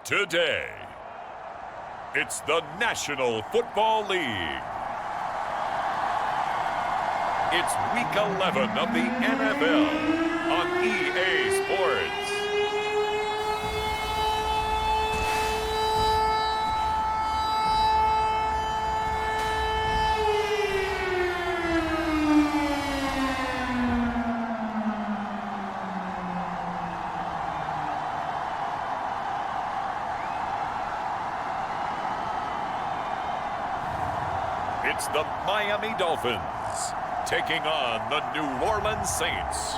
Today, it's the National Football League. It's Week 11 of the NFL on EA Sports. It's the Miami Dolphins taking on the New Orleans Saints.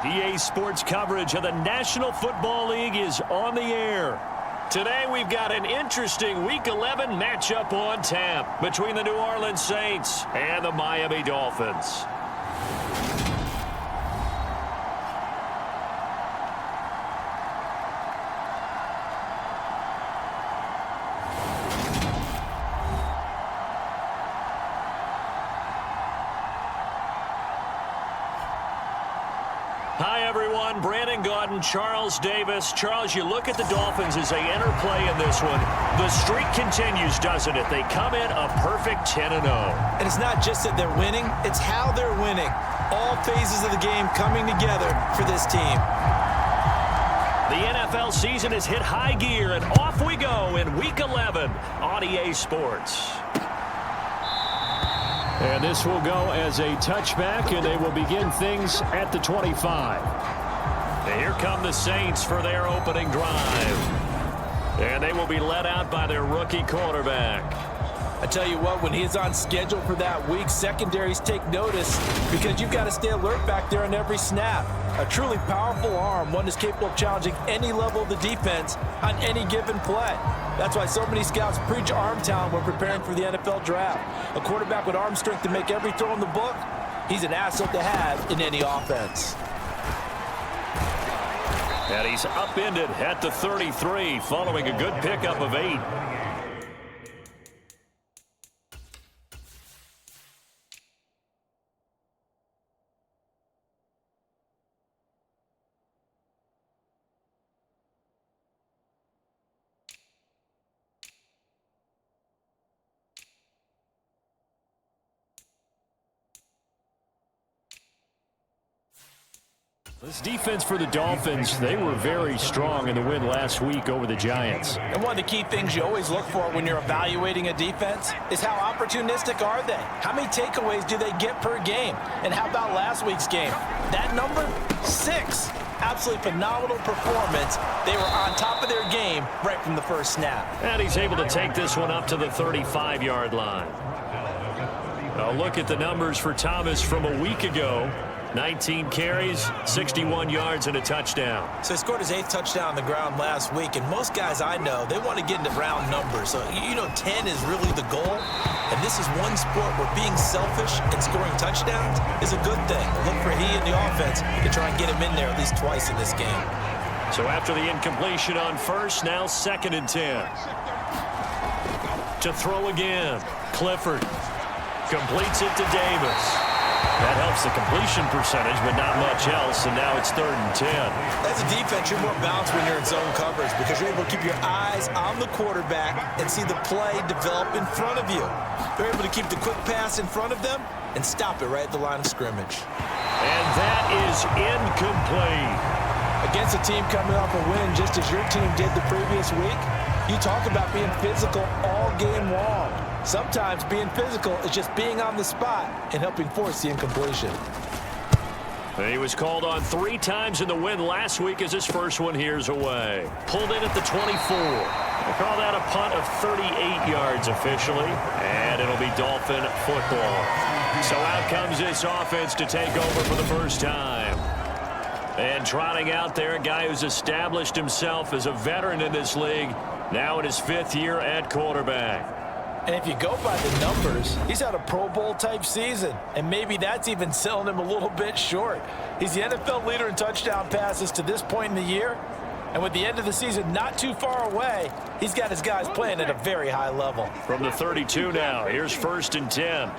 EA Sports coverage of the National Football League is on the air. Today we've got an interesting Week 11 matchup on tap between the New Orleans Saints and the Miami Dolphins. Hi, everyone. Brandon Gaudin, Charles Davis. Charles, you look at the Dolphins as they enter play in this one. The streak continues, doesn't it? They come in a perfect 10-0. And it's not just that they're winning, it's how they're winning. All phases of the game coming together for this team. The NFL season has hit high gear, and off we go in Week 11 on EA Sports. And this will go as a touchback, and they will begin things at the 25. And here come the Saints for their opening drive. And they will be led out by their rookie quarterback. I tell you what, when he's on schedule for that week, secondaries take notice because you've got to stay alert back there on every snap. A truly powerful arm, one that's capable of challenging any level of the defense on any given play. That's why so many scouts preach arm talent when preparing for the NFL draft. A quarterback with arm strength to make every throw in the book, he's an asset to have in any offense. And he's upended at the 33 following a good pickup of 8. This defense for the Dolphins, they were very strong in the win last week over the Giants. And one of the key things you always look for when you're evaluating a defense is how opportunistic are they? How many takeaways do they get per game? And how about last week's game? That number, 6. Absolutely phenomenal performance. They were on top of their game right from the first snap. And he's able to take this one up to the 35-yard line. A look at the numbers for Thomas from a week ago. 19 carries, 61 yards, and a touchdown. So he scored his 8th touchdown on the ground last week, and most guys I know, they want to get into round numbers. So, 10 is really the goal. And this is one sport where being selfish and scoring touchdowns is a good thing. Look for he and the offense to try and get him in there at least twice in this game. So after the incompletion on first, now 2nd and 10. To throw again, Clifford completes it to Davis. That helps the completion percentage, but not much else, and now it's 3rd and 10. As a defense, you're more balanced when you're in zone coverage because you're able to keep your eyes on the quarterback and see the play develop in front of you. They're able to keep the quick pass in front of them and stop it right at the line of scrimmage. And that is incomplete. Against a team coming off a win just as your team did the previous week, you talk about being physical all game long. Sometimes being physical is just being on the spot and helping force the incompletion. He was called on 3 times in the win last week as his first one here's away. Pulled in at the 24. We'll call that a punt of 38 yards officially, and it'll be Dolphin football. So out comes this offense to take over for the first time. And trotting out there, a guy who's established himself as a veteran in this league, now in his 5th year at quarterback. And if you go by the numbers, he's had a Pro Bowl-type season, and maybe that's even selling him a little bit short. He's the NFL leader in touchdown passes to this point in the year, and with the end of the season not too far away, he's got his guys playing at a very high level. From the 32 now, here's 1st and 10.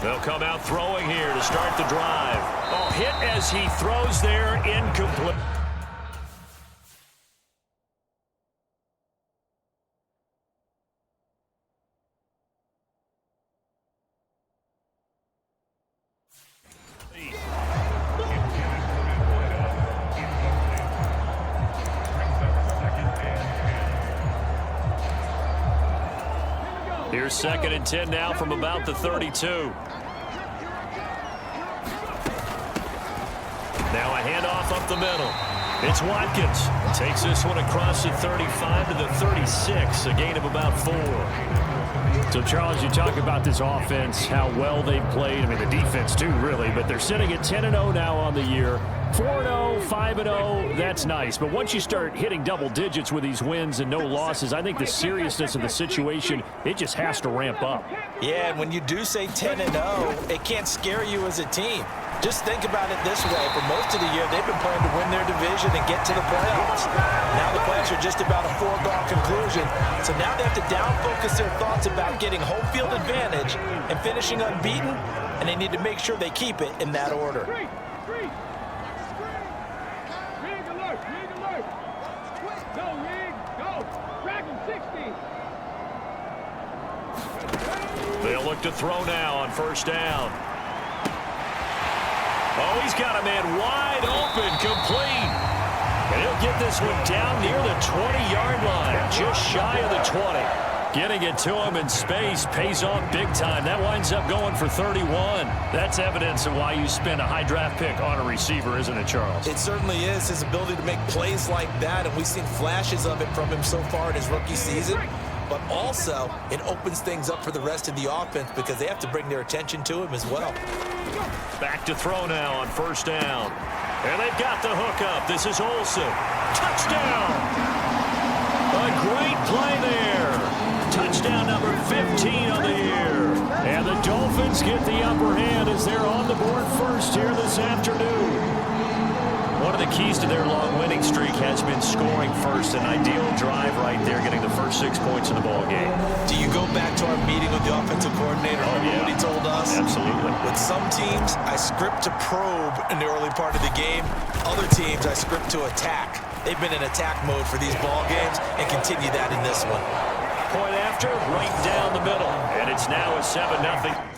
They'll come out throwing here to start the drive. Oh, hit as he throws there, incomplete. Here's 2nd and 10 now from about the 32. Now a handoff up the middle. It's Watkins. Takes this one across the 35 to the 36, a gain of about 4. So, Charles, you talk about this offense, how well they've played. I mean, the defense, too, really. But they're sitting at 10-0 now on the year. 4-0, 5-0, that's nice. But once you start hitting double digits with these wins and no losses, I think the seriousness of the situation, it just has to ramp up. Yeah, and when you do say 10-0, it can't scare you as a team. Just think about it this way. For most of the year, they've been playing to win their division and get to the playoffs. Now the plans are just about a foregone conclusion. So now they have to down-focus their thoughts about getting home field advantage and finishing unbeaten, and they need to make sure they keep it in that order. They'll look to throw now on 1st down. Oh, he's got a man wide open, complete. And he'll get this one down near the 20-yard line, just shy of the 20. Getting it to him in space pays off big time. That winds up going for 31. That's evidence of why you spend a high draft pick on a receiver, isn't it, Charles? It certainly is, his ability to make plays like that, and we've seen flashes of it from him so far in his rookie season. But also, it opens things up for the rest of the offense because they have to bring their attention to him as well. Back to throw now on 1st down. And they've got the hook up. This is Olsen. Touchdown! A great play there. Touchdown number 15 on the year. And the Dolphins get the upper hand as they're on the board first here this afternoon. One of the keys to their long winning streak has been scoring first. An ideal drive right there, getting the first 6 points in the ball game. Do you go back to our meeting with the offensive coordinator? What he told us? Absolutely. With some teams, I script to probe in the early part of the game. Other teams, I script to attack. They've been in attack mode for these ball games and continue that in this one. Point after, right down the middle. And it's now a 7-0.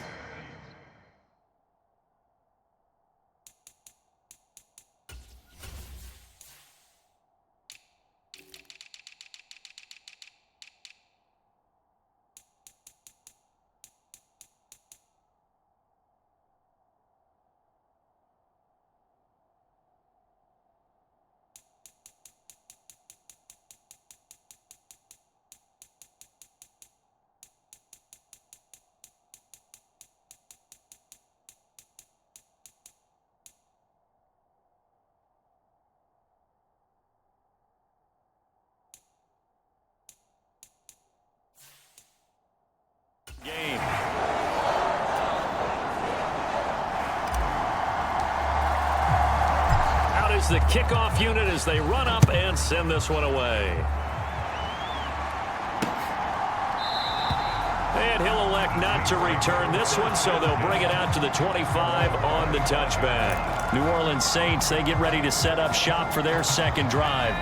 Game. Out is the kickoff unit as they run up and send this one away. And he'll elect not to return this one, so they'll bring it out to the 25 on the touchback. New Orleans Saints, they get ready to set up shop for their 2nd drive.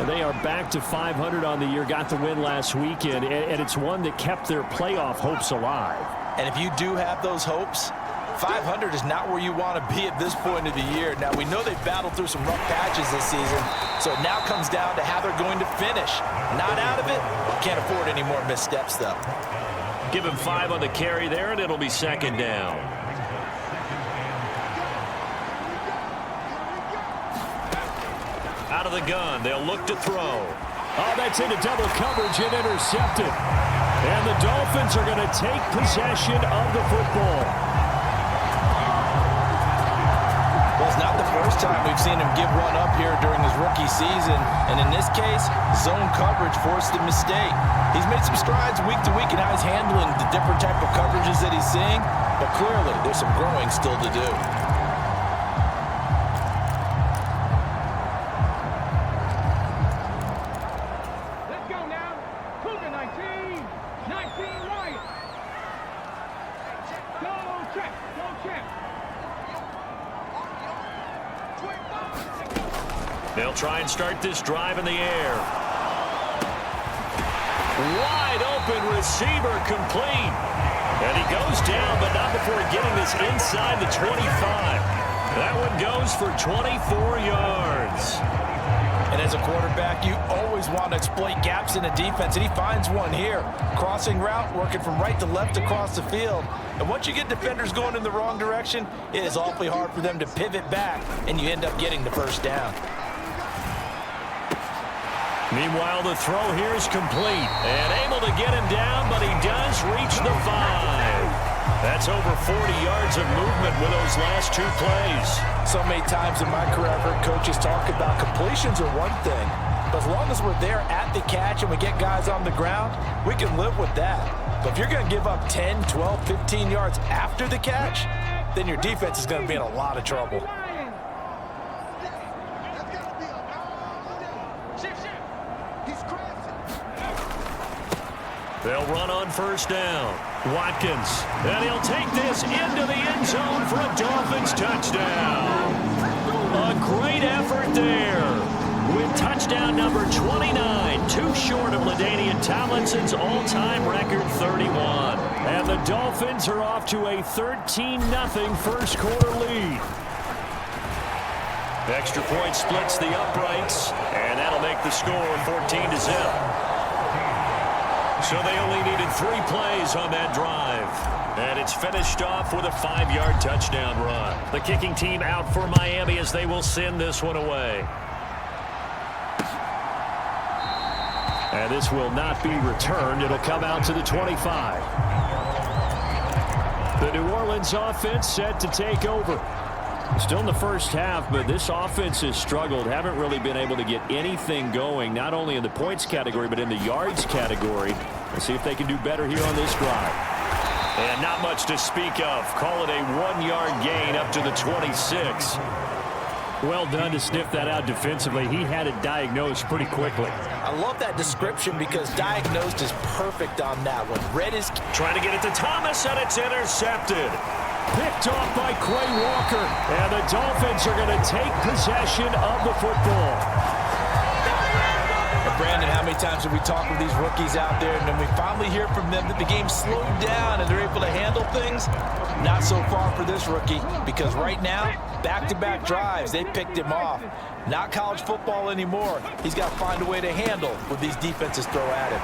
They are back to 500 on the year, got the win last weekend, and it's one that kept their playoff hopes alive. And if you do have those hopes, 500 is not where you want to be at this point of the year. Now, we know they've battled through some rough patches this season, so it now comes down to how they're going to finish. Not out of it, can't afford any more missteps, though. Give him 5 on the carry there, and it'll be 2nd down. Out of the gun, they'll look to throw. Oh, that's into double coverage and intercepted. And the Dolphins are going to take possession of the football. Well, it's not the first time we've seen him give one up here during his rookie season. And in this case, zone coverage forced the mistake. He's made some strides week to week in how he's handling the different type of coverages that he's seeing. But clearly, there's some growing still to do. try and start this drive in the air. Wide open receiver complete. And he goes down, but not before getting this inside the 25. That one goes for 24 yards. And as a quarterback, you always want to exploit gaps in the defense, and he finds one here. Crossing route, working from right to left across the field. And once you get defenders going in the wrong direction, it is awfully hard for them to pivot back, and you end up getting the first down. Meanwhile, the throw here is complete. And able to get him down, but he does reach the 5. That's over 40 yards of movement with those last 2 plays. So many times in my career, I've heard coaches talk about completions are one thing. But as long as we're there at the catch and we get guys on the ground, we can live with that. But if you're going to give up 10, 12, 15 yards after the catch, then your defense is going to be in a lot of trouble. They'll run on first down. Watkins, and he'll take this into the end zone for a Dolphins touchdown. A great effort there with touchdown number 29, too short of LaDainian Tomlinson's all-time record 31. And the Dolphins are off to a 13-0 first quarter lead. Extra point splits the uprights, and that'll make the score 14-0. So they only needed 3 plays on that drive. And it's finished off with a 5-yard touchdown run. The kicking team out for Miami as they will send this one away. And this will not be returned. It'll come out to the 25. The New Orleans offense set to take over. Still in the first half, but this offense has struggled. Haven't really been able to get anything going, not only in the points category, but in the yards category. Let's see if they can do better here on this drive. And not much to speak of. Call it a 1-yard gain up to the 26. Well done to sniff that out defensively. He had it diagnosed pretty quickly. I love that description because diagnosed is perfect on that one. Red is trying to get it to Thomas, and it's intercepted. Picked off by Quay Walker, and the Dolphins are going to take possession of the football. Brandon, how many times have we talked with these rookies out there, and then we finally hear from them that the game slowed down and they're able to handle things? Not so far for this rookie, because right now, back-to-back drives, they picked him off. Not college football anymore. He's got to find a way to handle what these defenses throw at him.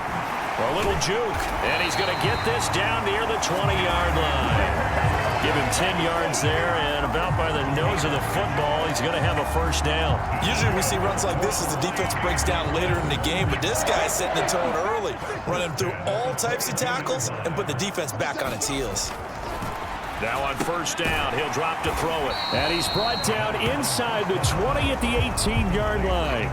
A little juke, and he's going to get this down near the 20-yard line. Give him 10 yards there, and about by the nose of the football, he's going to have a first down. Usually we see runs like this as the defense breaks down later in the game, but this guy's setting the tone early, running through all types of tackles and put the defense back on its heels. Now on first down, he'll drop to throw it. And he's brought down inside the 20 at the 18-yard line.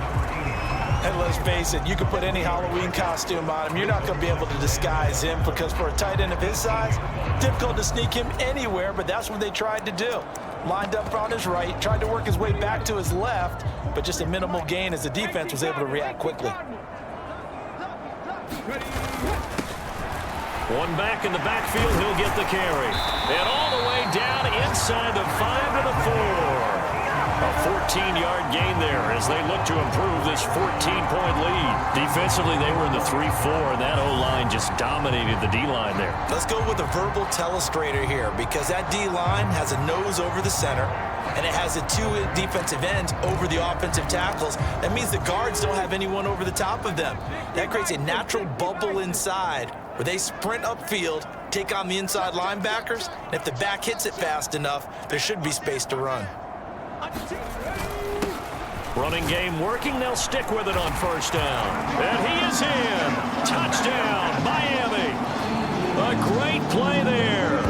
And let's face it, you can put any Halloween costume on him. You're not going to be able to disguise him because for a tight end of his size, difficult to sneak him anywhere, but that's what they tried to do. Lined up on his right, tried to work his way back to his left, but just a minimal gain as the defense was able to react quickly. One back in the backfield, he'll get the carry. And all the way down inside the 5 to the 4. A 14-yard gain there as they look to improve this 14-point lead. Defensively, they were in the 3-4, and that O-line just dominated the D-line there. Let's go with a verbal telestrator here because that D-line has a nose over the center, and it has a 2 defensive ends over the offensive tackles. That means the guards don't have anyone over the top of them. That creates a natural bubble inside where they sprint upfield, take on the inside linebackers, and if the back hits it fast enough, there should be space to run. Running game working. They'll stick with it on first down. And he is in. Touchdown, Miami. A great play there.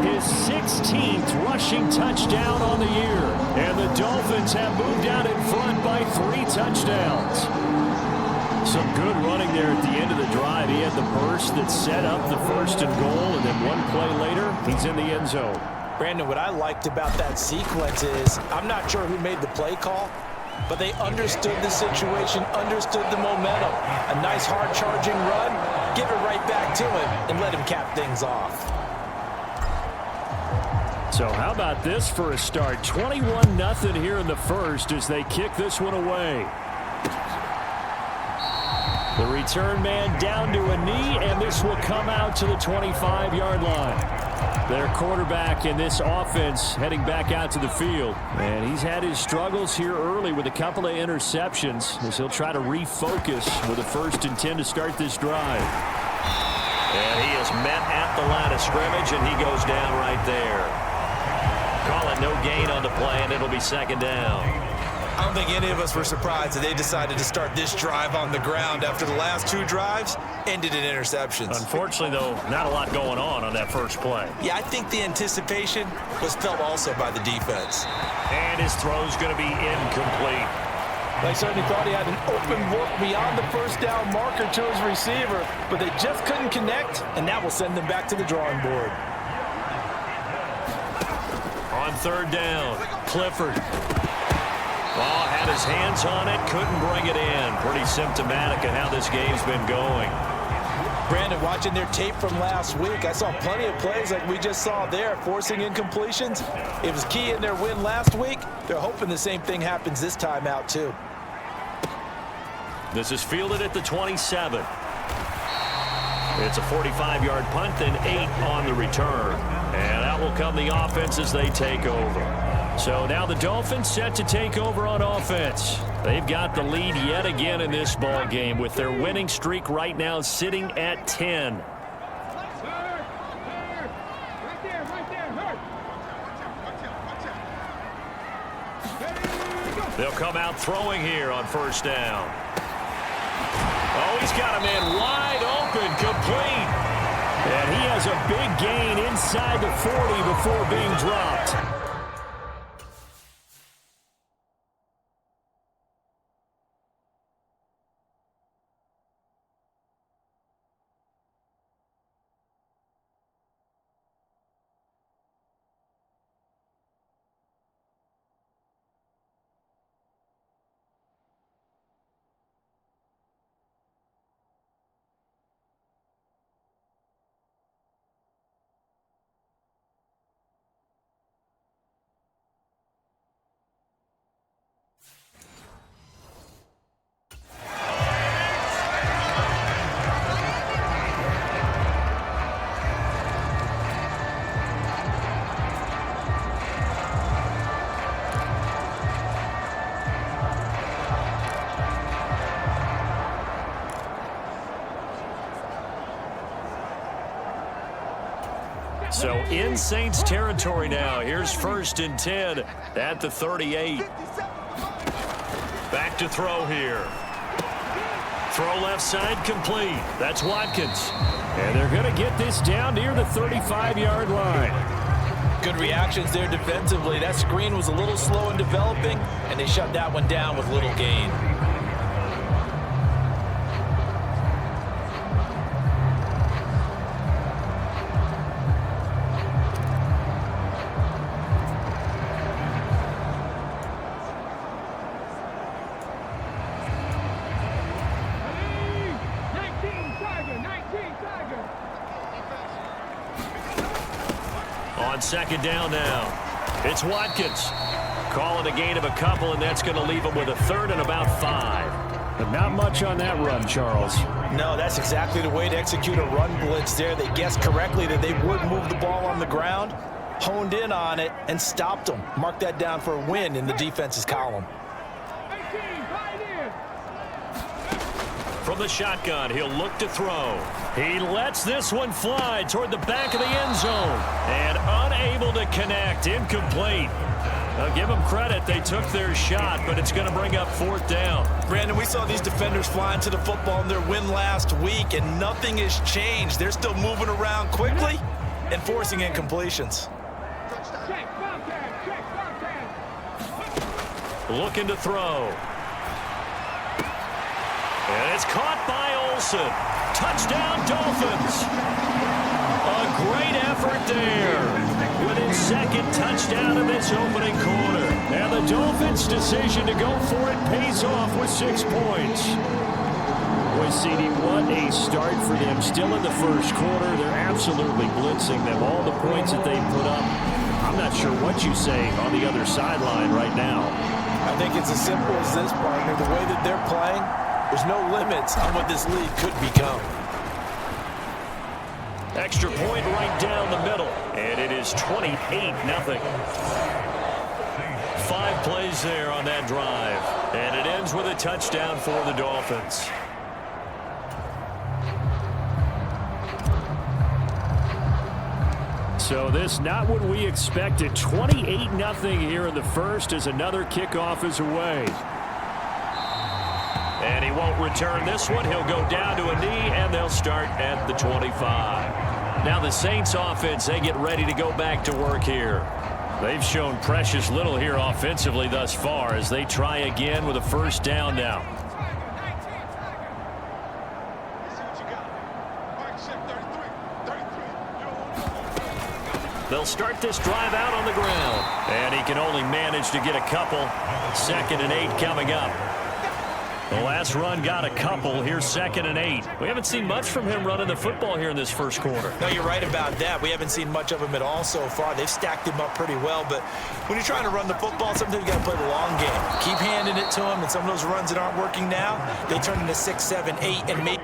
His 16th rushing touchdown on the year. And the Dolphins have moved out in front by 3 touchdowns. Some good running there at the end of the drive. He had the burst that set up the first and goal, and then one play later, he's in the end zone. Brandon, what I liked about that sequence is I'm not sure who made the play call, but they understood the situation, understood the momentum. A nice hard charging run, give it right back to him, and let him cap things off. So So how about this for a start? 21-0 here in the first as they kick this one away. The return man down to a knee, and this will come out to the 25-yard line. Their quarterback in this offense heading back out to the field. And he's had his struggles here early with a couple of interceptions as he'll try to refocus with a 1st and 10 to start this drive. And he is met at the line of scrimmage, and he goes down right there. Call it no gain on the play, and it'll be 2nd down. I don't think any of us were surprised that they decided to start this drive on the ground after the last 2 drives ended in interceptions. Unfortunately, though, not a lot going on that first play. Yeah, I think the anticipation was felt also by the defense. And his throw's going to be incomplete. They certainly thought he had an open look beyond the 1st down marker to his receiver, but they just couldn't connect, and that will send them back to the drawing board. On 3rd down, Clifford. Ball had his hands on it, couldn't bring it in. Pretty symptomatic of how this game's been going. Brandon, watching their tape from last week, I saw plenty of plays like we just saw there, forcing incompletions. It was key in their win last week. They're hoping the same thing happens this time out, too. This is fielded at the 27. It's a 45-yard punt, then 8 on the return. And out will come the offense as they take over. So now the Dolphins set to take over on offense. They've got the lead yet again in this ball game with their winning streak right now sitting at 10. They'll come out throwing here on 1st down. Oh, he's got a man wide open, complete. And he has a big gain inside the 40 before being dropped. So in Saints territory now. Here's 1st and 10 at the 38. Back to throw here. Throw left side complete. That's Watkins. And they're going to get this down near the 35-yard line. Good reactions there defensively. That screen was a little slow in developing, and they shut that one down with little gain. On 2nd down now, it's Watkins. Calling a gain of a couple, and that's going to leave him with a 3rd and about 5. But not much on that run, Charles. No, that's exactly the way to execute a run blitz there. They guessed correctly that they would move the ball on the ground, honed in on it, and stopped them. Mark that down for a win in the defense's column. From the shotgun, he'll look to throw. He lets this one fly toward the back of the end zone. And unable to connect, incomplete. I'll give them credit. They took their shot, but it's going to bring up 4th down. Brandon, we saw these defenders flying to the football in their win last week, and nothing has changed. They're still moving around quickly and forcing incompletions. Looking to throw. And it's caught by Olsen. Touchdown, Dolphins. A great effort there. With his 2nd touchdown in this opening quarter. And the Dolphins' decision to go for it pays off with 6 points. Boy, CD, what a start for them. Still in the first quarter. They're absolutely blitzing them. All the points that they put up, I'm I'm not sure what you say on the other sideline right now. I think it's as simple as this, partner. The way that they're playing, there's no limits on what this league could become. Extra point right down the middle, and it is 28-0. 5 plays there on that drive, and it ends with a touchdown for the Dolphins. So this not what we expected. 28-0 here in the first as another kickoff is away. And he won't return this one. He'll go down to a knee, and they'll start at the 25. Now the Saints offense, they get ready to go back to work here. They've shown precious little here offensively thus far as they try again with a first down now. They'll start this drive out on the ground. And he can only manage to get a couple. 2nd and 8 coming up. The last run got a couple. Here's 2nd and 8. We haven't seen much from him running the football here in this first quarter. No, you're right about that. We haven't seen much of him at all so far. They've stacked him up pretty well, but when you're trying to run the football, sometimes you got to play the long game. Keep handing it to him, and some of those runs that aren't working now, they turn into 6, 7, 8, and maybe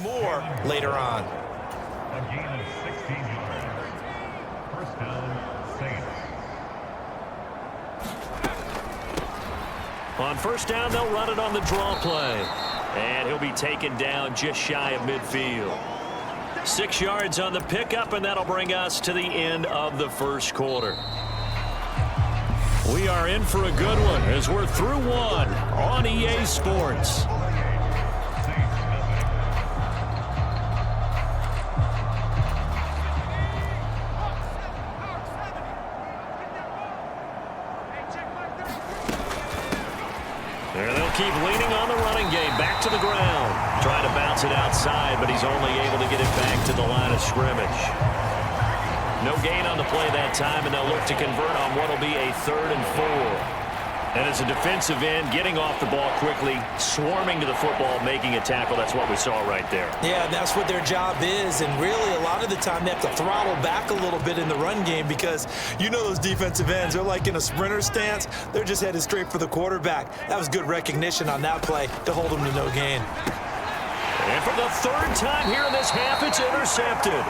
more later on. A gain of 16 yards. First down, Saints. On first down, they'll run it on the draw play. And he'll be taken down just shy of midfield. 6 yards on the pickup, and that'll bring us to the end of the first quarter. We are in for a good one as we're through one on EA Sports. Keep leaning on the running game. Back to the ground. Trying to bounce it outside, but he's only able to get it back to the line of scrimmage. No gain on the play that time, and they'll look to convert on what will be a 3rd and 4. And as a defensive end, getting off the ball quickly, swarming to the football, making a tackle. That's what we saw right there. Yeah, that's what their job is. And really, a lot of the time, they have to throttle back a little bit in the run game because you know those defensive ends, they're like in a sprinter stance. They're just headed straight for the quarterback. That was good recognition on that play to hold them to no gain. And for the 3rd time here in this half, it's intercepted.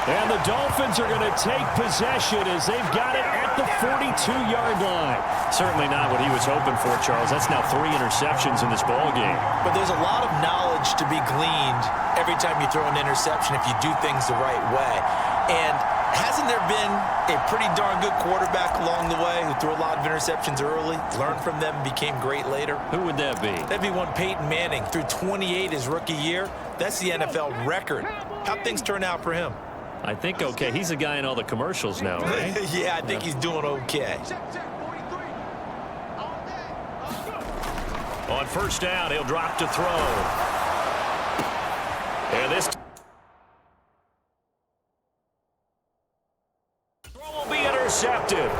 And the Dolphins are going to take possession as they've got it at the 42-yard line. Certainly not what he was hoping for, Charles. That's now 3 interceptions in this ball game. But there's a lot of knowledge to be gleaned every time you throw an interception if you do things the right way. And hasn't there been a pretty darn good quarterback along the way who threw a lot of interceptions early, learned from them, became great later? Who would that be? That'd be one Peyton Manning. Threw 28 his rookie year. That's the NFL record. How'd things turn out for him? I think okay. He's a guy in all the commercials now, right? Yeah, I think he's doing okay. On first down, he'll drop to throw. And this throw will be intercepted.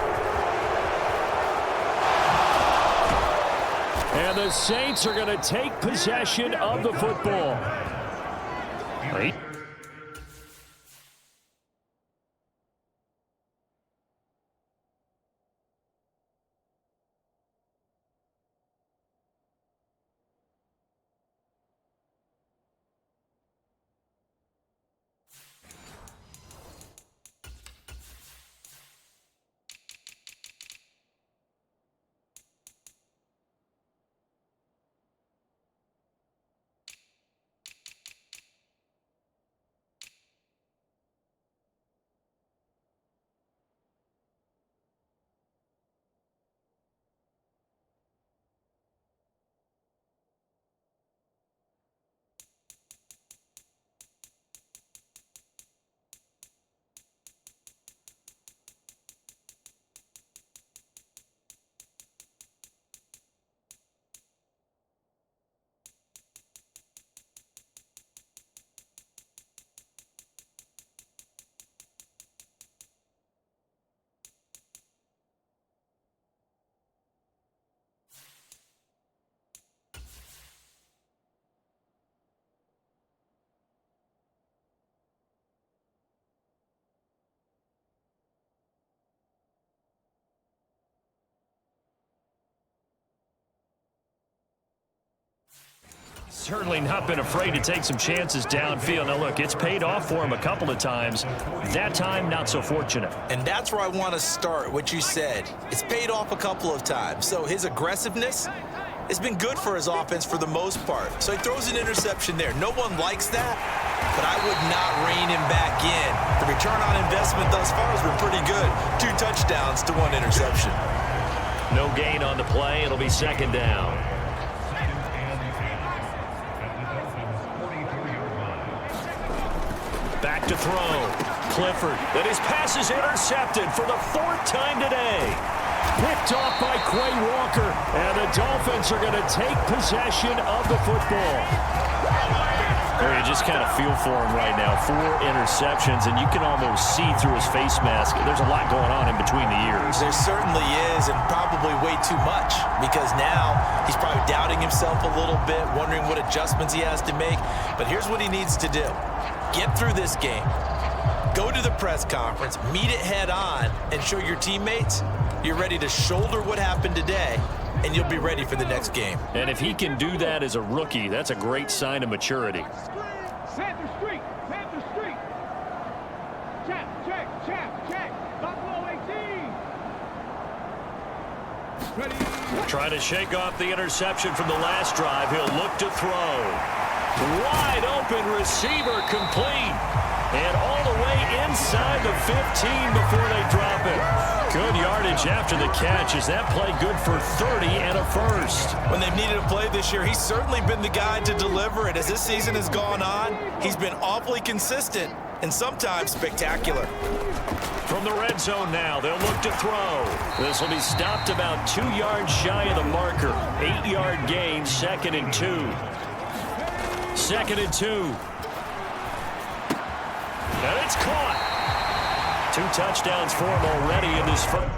And the Saints are going to take possession of the football. Right. certainly not been afraid to take some chances downfield. Now, look, it's paid off for him a couple of times. That time, not so fortunate. And that's where I want to start, what you said. It's paid off a couple of times. So his aggressiveness has been good for his offense for the most part. So he throws an interception there. No one likes that, but I would not rein him back in. The return on investment thus far has been pretty good. 2 touchdowns to 1 interception. No gain on the play. It'll be second down. Back to throw. Clifford. And his pass is intercepted for the 4th time today. Picked off by Quay Walker. And the Dolphins are going to take possession of the football. You just kind of feel for him right now. 4 interceptions, and you can almost see through his face mask. There's a lot going on in between the ears. There certainly is, and probably way too much, because now he's probably doubting himself a little bit, wondering what adjustments he has to make. But here's what he needs to do. Get through this game. Go to the press conference, meet it head on, and show your teammates you're ready to shoulder what happened today, and you'll be ready for the next game. And if he can do that as a rookie, that's a great sign of maturity. Panther Street, Panther Street. Check. Buffalo 18. Ready. Trying to shake off the interception from the last drive. He'll look to throw. Wide open receiver complete. And all the way inside the 15 before they drop it. Good yardage after the catch. Is that play good for 30 and a first? When they've needed a play this year, he's certainly been the guy to deliver it. As this season has gone on, he's been awfully consistent and sometimes spectacular. From the red zone now, they'll look to throw. This will be stopped about 2 yards shy of the marker. 8-yard gain, 2nd and 2. 2nd and 2. And it's caught. 2 touchdowns for him already in this first.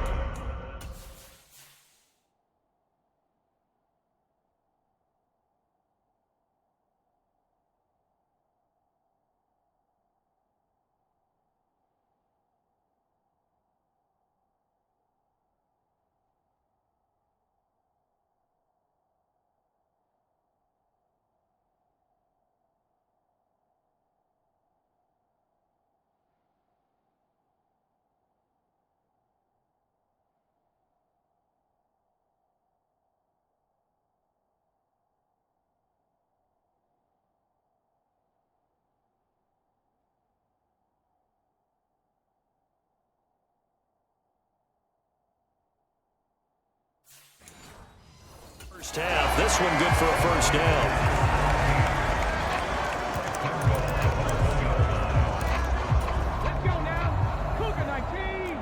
First half, this one good for a first down. Let's go now. Cougar 19.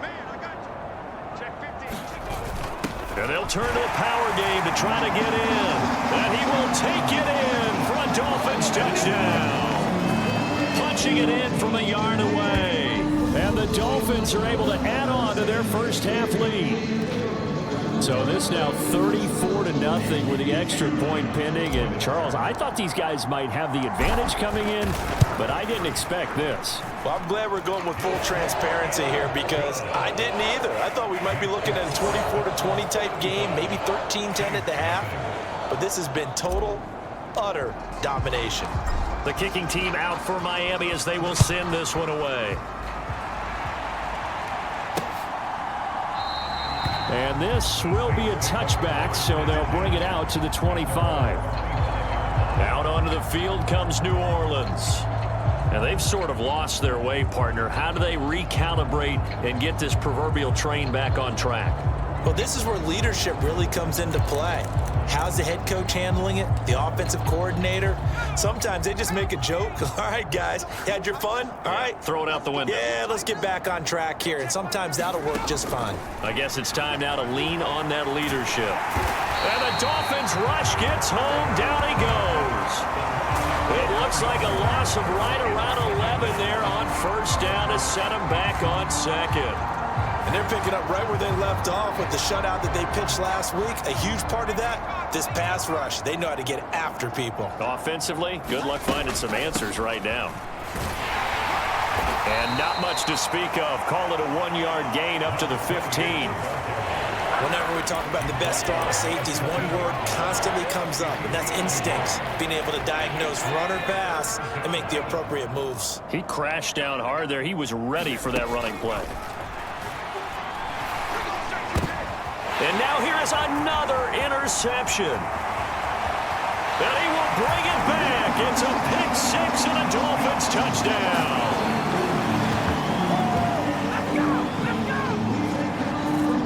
Man, I got you. Check 15. And they'll turn to a power game to try to get in. And he will take it in for a Dolphins touchdown. Punching it in from a yard away. And the Dolphins are able to add on to their first half lead. So this now 34-0 with the extra point pending. And Charles, I thought these guys might have the advantage coming in, but I didn't expect this. Well, I'm glad we're going with full transparency here because I didn't either. I thought we might be looking at a 24-20 type game, maybe 13-10 at the half. But this has been total, utter domination. The kicking team out for Miami as they will send this one away. And this will be a touchback, so they'll bring it out to the 25. Out onto the field comes New Orleans. And they've sort of lost their way, partner. How do they recalibrate and get this proverbial train back on track? Well, this is where leadership really comes into play. How's the head coach handling it? The offensive coordinator? Sometimes they just make a joke. All right, guys, had your fun? All right. Throw it out the window. Yeah, let's get back on track here. And sometimes that'll work just fine. I guess it's time now to lean on that leadership. And the Dolphins rush gets home. Down he goes. It looks like a loss of right around 11 there on first down to set him back on second. And they're picking up right where they left off with the shutout that they pitched last week. A huge part of that, this pass rush. They know how to get after people. Offensively, good luck finding some answers right now. And not much to speak of. Call it a 1-yard gain up to the 15. Whenever we talk about the best strong safeties, one word constantly comes up, and that's instincts. Being able to diagnose run or pass and make the appropriate moves. He crashed down hard there. He was ready for that running play. And now here is another interception. And he will bring it back. It's a pick six and a Dolphins touchdown.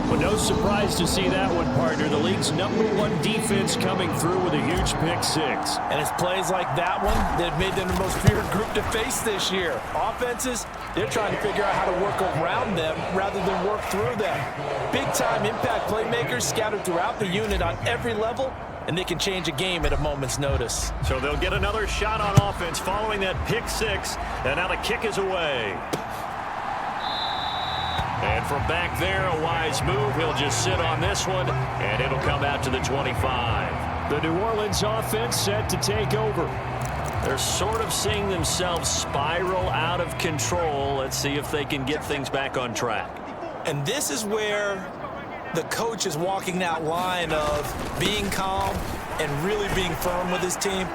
Well, no surprise to see that one, partner. The league's #1 defense coming through with a huge pick six. And it's plays like that one that have made them the most feared group to face this year. Offenses, they're trying to figure out how to work around them rather than work through them. Big-time impact playmakers scattered throughout the unit on every level, and they can change a game at a moment's notice. So they'll get another shot on offense following that pick six, and now the kick is away. And from back there, a wise move. He'll just sit on this one, and it'll come out to the 25. The New Orleans offense set to take over. They're sort of seeing themselves spiral out of control. Let's see if they can get things back on track. And this is where the coach is walking that line of being calm and really being firm with his team.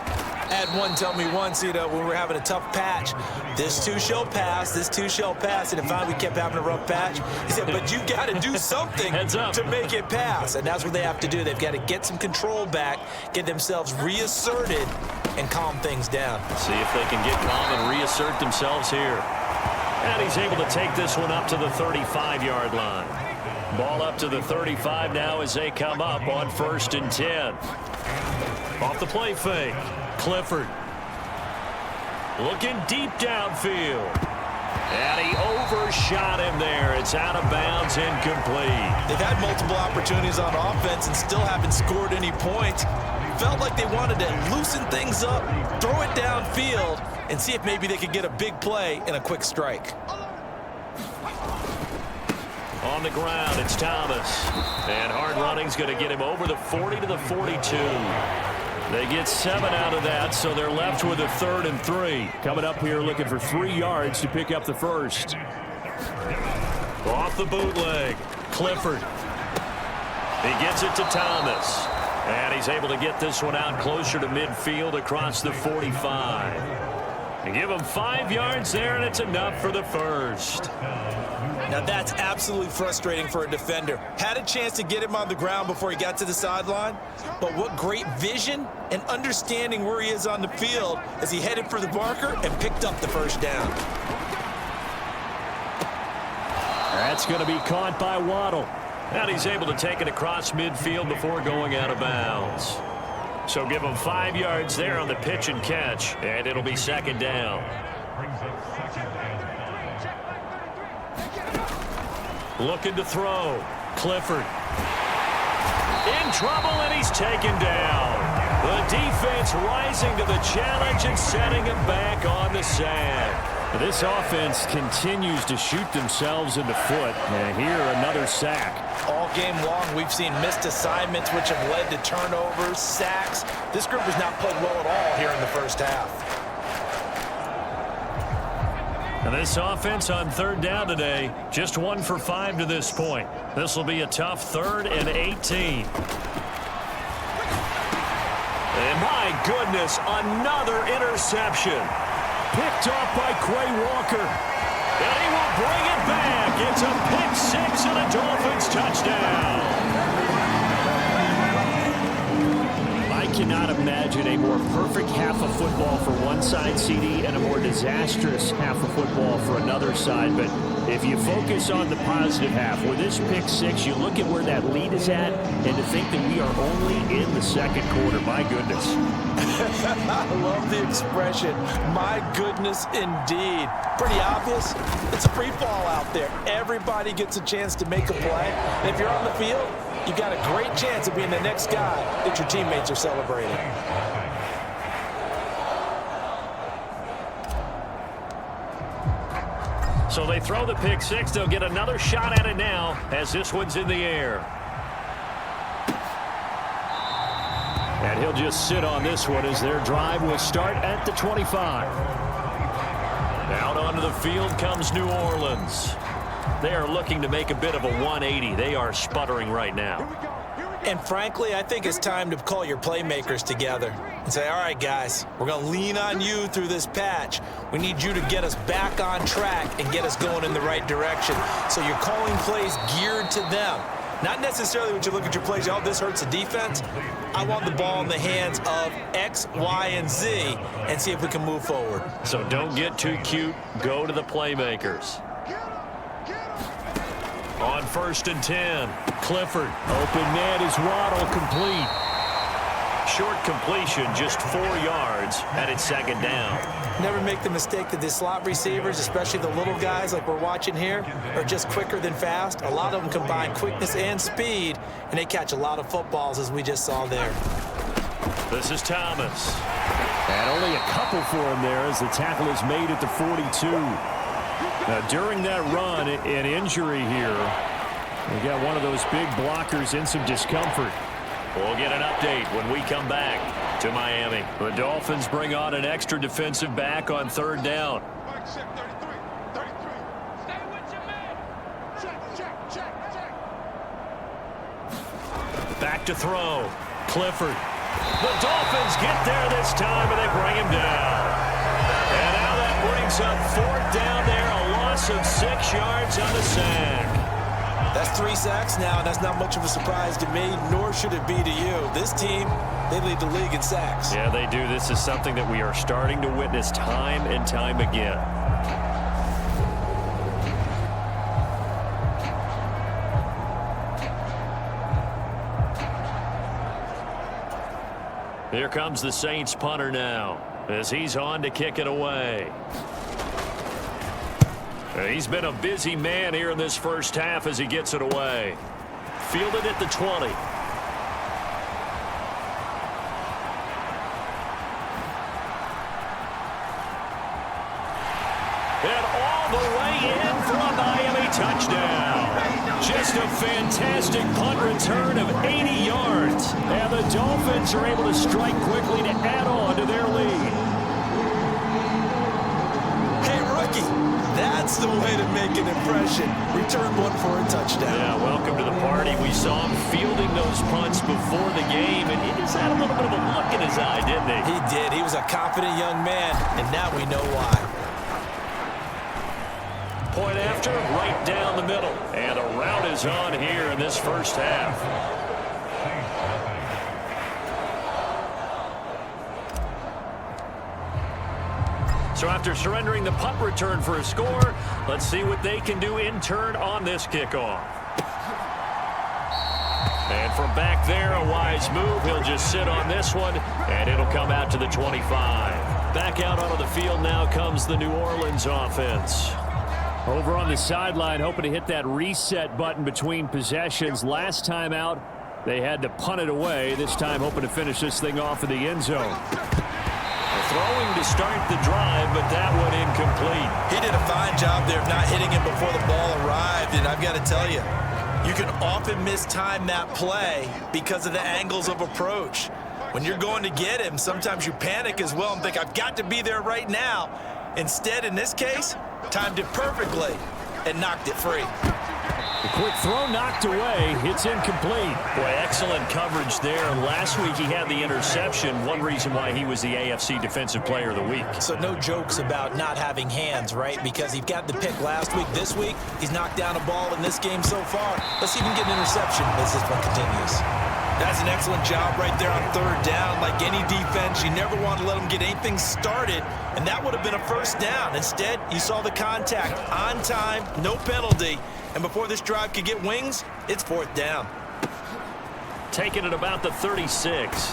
I had one tell me once, when we were having a tough patch, this too shall pass, this too shall pass. And if we kept having a rough patch, he said, but you got to do something to make it pass. And that's what they have to do. They've got to get some control back, get themselves reasserted, and calm things down. See if they can get calm and reassert themselves here. And he's able to take this one up to the 35-yard line. Ball up to the 35 now as they come up on 1st and 10. Off the play fake. Clifford looking deep downfield. And he overshot him there. It's out of bounds, incomplete. They've had multiple opportunities on offense and still haven't scored any points. Felt like they wanted to loosen things up, throw it downfield, and see if maybe they could get a big play and a quick strike. On the ground, it's Thomas. And hard running's going to get him over the 40 to the 42. They get 7 out of that, so they're left with a 3rd and 3. Coming up here looking for 3 yards to pick up the first. Off the bootleg, Clifford. He gets it to Thomas. And he's able to get this one out closer to midfield across the 45. And give him 5 yards there, and it's enough for the first. Now that's absolutely frustrating for a defender. Had a chance to get him on the ground before he got to the sideline, but what great vision and understanding where he is on the field as he headed for the marker and picked up the first down. That's going to be caught by Waddle. And he's able to take it across midfield before going out of bounds. So give him 5 yards there on the pitch and catch, and it'll be 2nd down. Looking to throw. Clifford. In trouble, and he's taken down. The defense rising to the challenge and setting him back on the sand. This offense continues to shoot themselves in the foot. And here, another sack. All game long, we've seen missed assignments, which have led to turnovers, sacks. This group has not played well at all here in the first half. And this offense on 3rd down today, just 1 for 5 to this point. This will be a tough 3rd and 18. And my goodness, another interception. Picked off by Quay Walker. And he will bring it back. It's a pick six and a Dolphins touchdown. I cannot imagine a more perfect half of football for one side, CD, and a more disastrous half of football for another side. But if you focus on the positive half, with this pick six, you look at where that lead is at, and to think that we are only in the 2nd quarter, my goodness. I love the expression, my goodness indeed. Pretty obvious. It's a free fall out there. Everybody gets a chance to make a play. And if you're on the field, you've got a great chance of being the next guy that your teammates are celebrating. So they throw the pick six. They'll get another shot at it now as this one's in the air. And he'll just sit on this one as their drive will start at the 25. Out onto the field comes New Orleans. They are looking to make a bit of a 180. They are sputtering right now. And frankly, I think it's time to call your playmakers together and say, all right, guys, we're going to lean on you through this patch. We need you to get us back on track and get us going in the right direction. So you're calling plays geared to them. Not necessarily when you look at your plays, oh, this hurts the defense. I want the ball in the hands of X, Y, and Z and see if we can move forward. So don't get too cute. Go to the playmakers. On 1st and 10. Clifford, open man is Waddle, complete. Short completion, just 4 yards, and it's 2nd down. Never make the mistake that the slot receivers, especially the little guys like we're watching here, are just quicker than fast. A lot of them combine quickness and speed, and they catch a lot of footballs, as we just saw there. This is Thomas. And only a couple for him there as the tackle is made at the 42. Now, during that run, an injury here. We got one of those big blockers in some discomfort. We'll get an update when we come back to Miami. The Dolphins bring on an extra defensive back on 3rd down. Back to throw. Clifford. The Dolphins get there this time, and they bring him down. And now that brings up 4th down there, a loss of 6 yards on the sack. That's 3 sacks now, and that's not much of a surprise to me, nor should it be to you. This team, they lead the league in sacks. Yeah, they do. This is something that we are starting to witness time and time again. Here comes the Saints punter now as he's on to kick it away. He's been a busy man here in this first half as he gets it away. Fielded at the 20. And all the way in for a Miami touchdown. Just a fantastic punt return of 80 yards. And the Dolphins are able to strike quickly to add on to their lead. Hey, rookie. That's the way to make an impression. Return one for a touchdown. Yeah, welcome to the party. We saw him fielding those punts before the game, and he just had a little bit of a look in his eye, didn't he? He did. He was a confident young man, and now we know why. Point after, right down the middle. And a rout is on here in this first half. So after surrendering the punt return for a score, let's see what they can do in turn on this kickoff. And from back there, a wise move. He'll just sit on this one, and it'll come out to the 25. Back out onto the field now comes the New Orleans offense. Over on the sideline, hoping to hit that reset button between possessions. Last time out, they had to punt it away. This time, hoping to finish this thing off in the end zone. Throwing to start the drive, but that one incomplete. He did a fine job there of not hitting it before the ball arrived, and I've got to tell you, you can often mistime that play because of the angles of approach. When you're going to get him, sometimes you panic as well and think, I've got to be there right now. Instead, in this case, timed it perfectly and knocked it free. The quick throw knocked away. It's incomplete. Boy, excellent coverage there. Last week he had the interception. One reason why he was the AFC Defensive Player of the Week. So no jokes about not having hands, right? Because he got the pick last week. This week, he's knocked down a ball in this game so far. Let's see if he can get an interception as this one continues. That's an excellent job right there on 3rd down. Like any defense, you never want to let them get anything started, and that would have been a first down. Instead, you saw the contact on time, no penalty, and before this drive could get wings, it's 4th down. Taking it about the 36.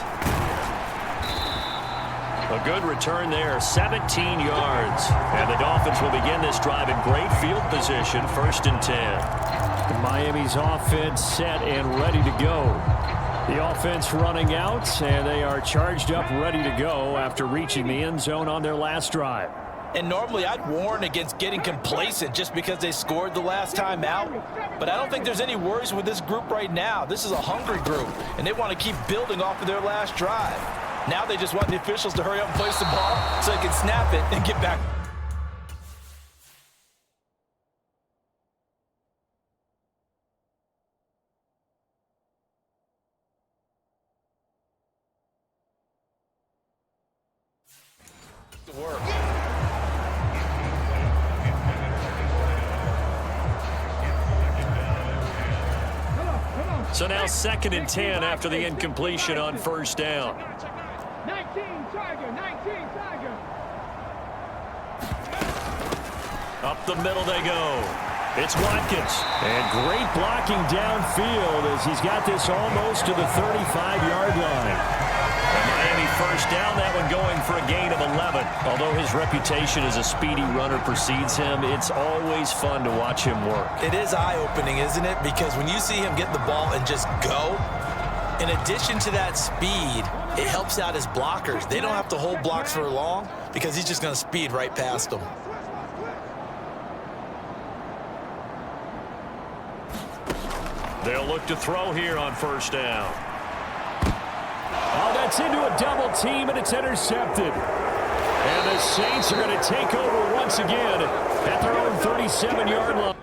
A good return there, 17 yards. And the Dolphins will begin this drive in great field position, 1st and 10. Miami's offense set and ready to go. The offense running out, and they are charged up, ready to go after reaching the end zone on their last drive. And normally I'd warn against getting complacent just because they scored the last time out. But I don't think there's any worries with this group right now. This is a hungry group, and they want to keep building off of their last drive. Now they just want the officials to hurry up and place the ball so they can snap it and get back to work. So now 2nd and 10 after the incompletion on first down. 19 Tiger, 19 Tiger. Up the middle they go. It's Watkins. And great blocking downfield as he's got this almost to the 35-yard line. And Miami first down, that one going for a gain of 11. Although his reputation as a speedy runner precedes him, it's always fun to watch him work. It is eye-opening, isn't it? Because when you see him get the ball and just go, in addition to that speed, it helps out his blockers. They don't have to hold blocks for long because he's just going to speed right past them. They'll look to throw here on first down. Oh, that's into a double team, and it's intercepted. And the Saints are going to take over once again at their own 37-yard line.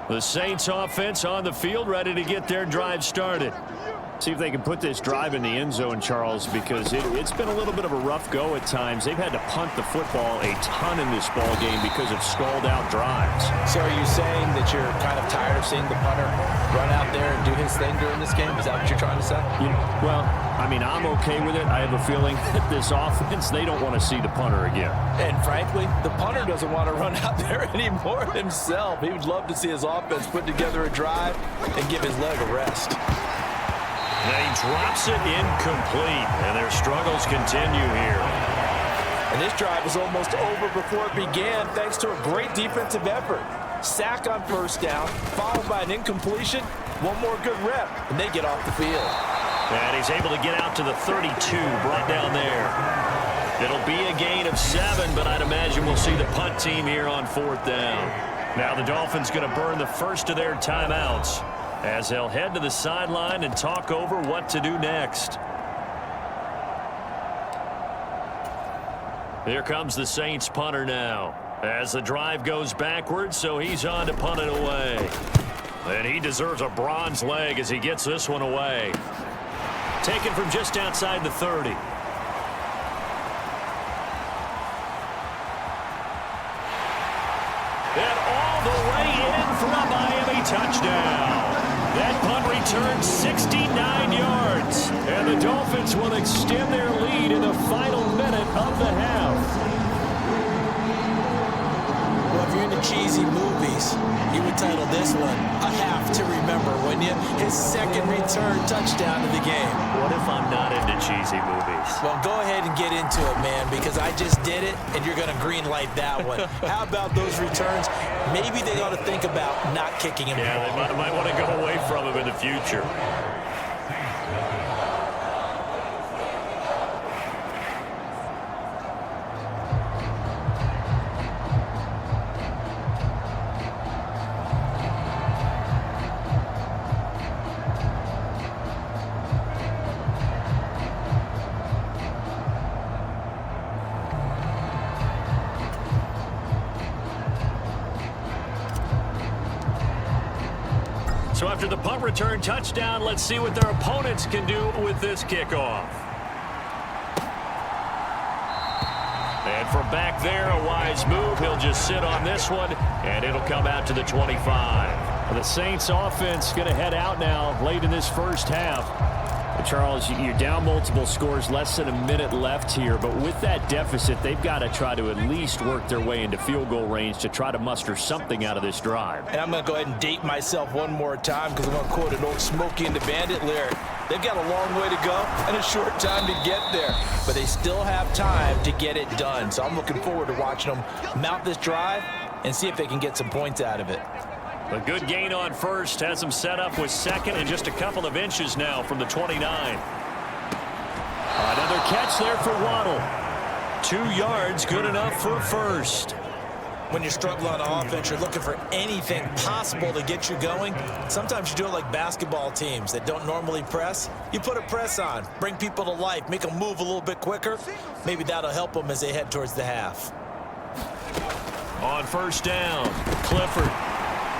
The Saints offense on the field, ready to get their drive started. See if they can put this drive in the end zone, Charles, because it's been a little bit of a rough go at times. They've had to punt the football a ton in this ball game because of stalled-out drives. So are you saying that you're kind of tired of seeing the punter run out there and do his thing during this game? Is that what you're trying to say? Well, I mean, I'm okay with it. I have a feeling that this offense, they don't want to see the punter again. And frankly, the punter doesn't want to run out there anymore himself. He would love to see his offense put together a drive and give his leg a rest. And he drops it incomplete, and their struggles continue here. And this drive was almost over before it began thanks to a great defensive effort. Sack on first down, followed by an incompletion, one more good rep, and they get off the field. And he's able to get out to the 32, brought down there. It'll be a gain of 7, but I'd imagine we'll see the punt team here on 4th down. Now the Dolphins going to burn the first of their timeouts as they'll head to the sideline and talk over what to do next. Here comes the Saints punter now as the drive goes backwards, so he's on to punt it away. And he deserves a bronze leg as he gets this one away. Taken from just outside the 30. And all the way in for a Miami touchdown. That punt returns 69 yards. And the Dolphins will extend their lead in the final minute of the half. Well, if you're into cheesy movies, you would title this one A Half to Remember, wouldn't you? His second return touchdown of the game. What if I'm not into cheesy movies? Well, go ahead and get into it, man, because I just did it, and you're going to green light that one. How about those returns? Maybe they ought to think about not kicking him. Yeah, they might want to go away from him in the future. So after the punt return touchdown, let's see what their opponents can do with this kickoff. And And from back there, a wise move. He'll just sit on this one, and it'll come out to the 25. The Saints offense going to head out now late in this first half. Charles, you're down multiple scores, less than a minute left here, but with that deficit, they've got to try to at least work their way into field goal range to try to muster something out of this drive. And I'm going to go ahead and date myself one more time because I'm going to quote an old Smokey and the Bandit lyric. They've got a long way to go and a short time to get there, but they still have time to get it done. So I'm looking forward to watching them mount this drive and see if they can get some points out of it. A good gain on first has them set up with second and just a couple of inches now from the 29. Another catch there for Waddle. 2 yards, good enough for a first. When you're struggling on offense, you're looking for anything possible to get you going. Sometimes you do it like basketball teams that don't normally press. You put a press on, bring people to life, make them move a little bit quicker. Maybe that'll help them as they head towards the half. On first down, Clifford.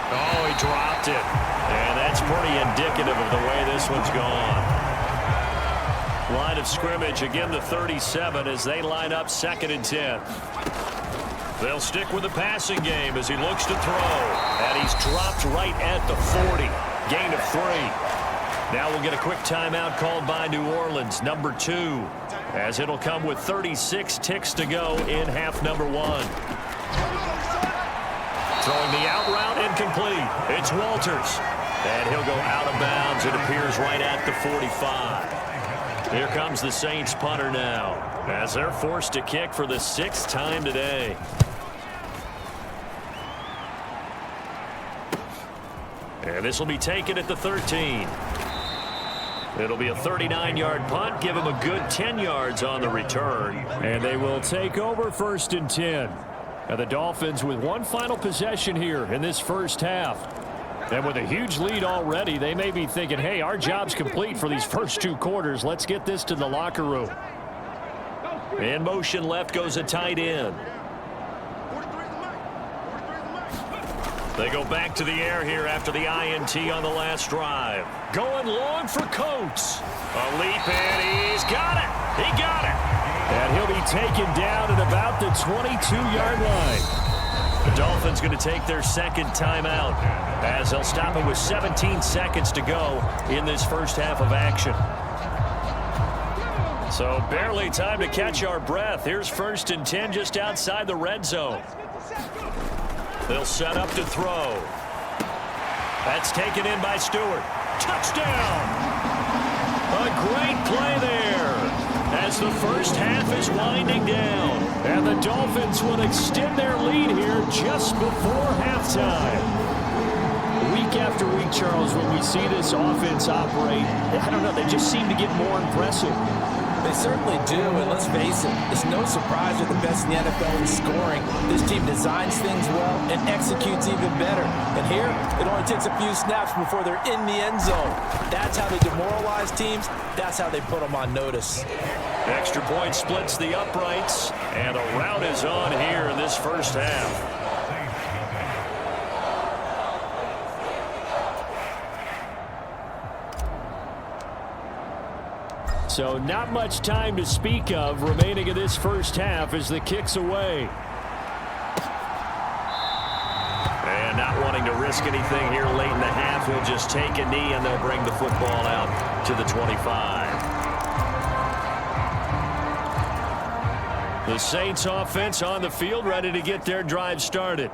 Oh, he dropped it. And that's pretty indicative of the way this one's gone. Line of scrimmage, again the 37 as they line up 2nd and 10. They'll stick with the passing game as he looks to throw. And he's dropped right at the 40. Gain of 3. Now we'll get a quick timeout called by New Orleans, number 2, as it'll come with 36 ticks to go in half number 1. Throwing the out route incomplete. It's Walters. And he'll go out of bounds. It appears right at the 45. Here comes the Saints punter now as they're forced to kick for the 6th time today. And this will be taken at the 13. It'll be a 39-yard punt. Give him a good 10 yards on the return. And they will take over 1st and 10. Now the Dolphins with one final possession here in this first half. And with a huge lead already, they may be thinking, hey, our job's complete for these first 2 quarters. Let's get this to the locker room. In motion left goes a tight end. They go back to the air here after the INT on the last drive. Going long for Coates. A leap in. He's got it. He got it. And he'll be taken down at about the 22-yard line. The Dolphins going to take their 2nd timeout as they'll stop it with 17 seconds to go in this first half of action. So barely time to catch our breath. Here's 1st and 10 just outside the red zone. They'll set up to throw. That's taken in by Stewart. Touchdown! A great play there as the first half is winding down. And the Dolphins will extend their lead here just before halftime. Week after week, Charles, when we see this offense operate, I don't know, they just seem to get more impressive. They certainly do, and let's face it, it's no surprise they're the best in the NFL in scoring. This team designs things well and executes even better. And here, it only takes a few snaps before they're in the end zone. That's how they demoralize teams. That's how they put them on notice. Extra point splits the uprights, and a route is on here in this first half. So not much time to speak of remaining in this first half as the kick's away. And not wanting to risk anything here late in the half, he'll just take a knee and they'll bring the football out to the 25. The Saints offense on the field ready to get their drive started.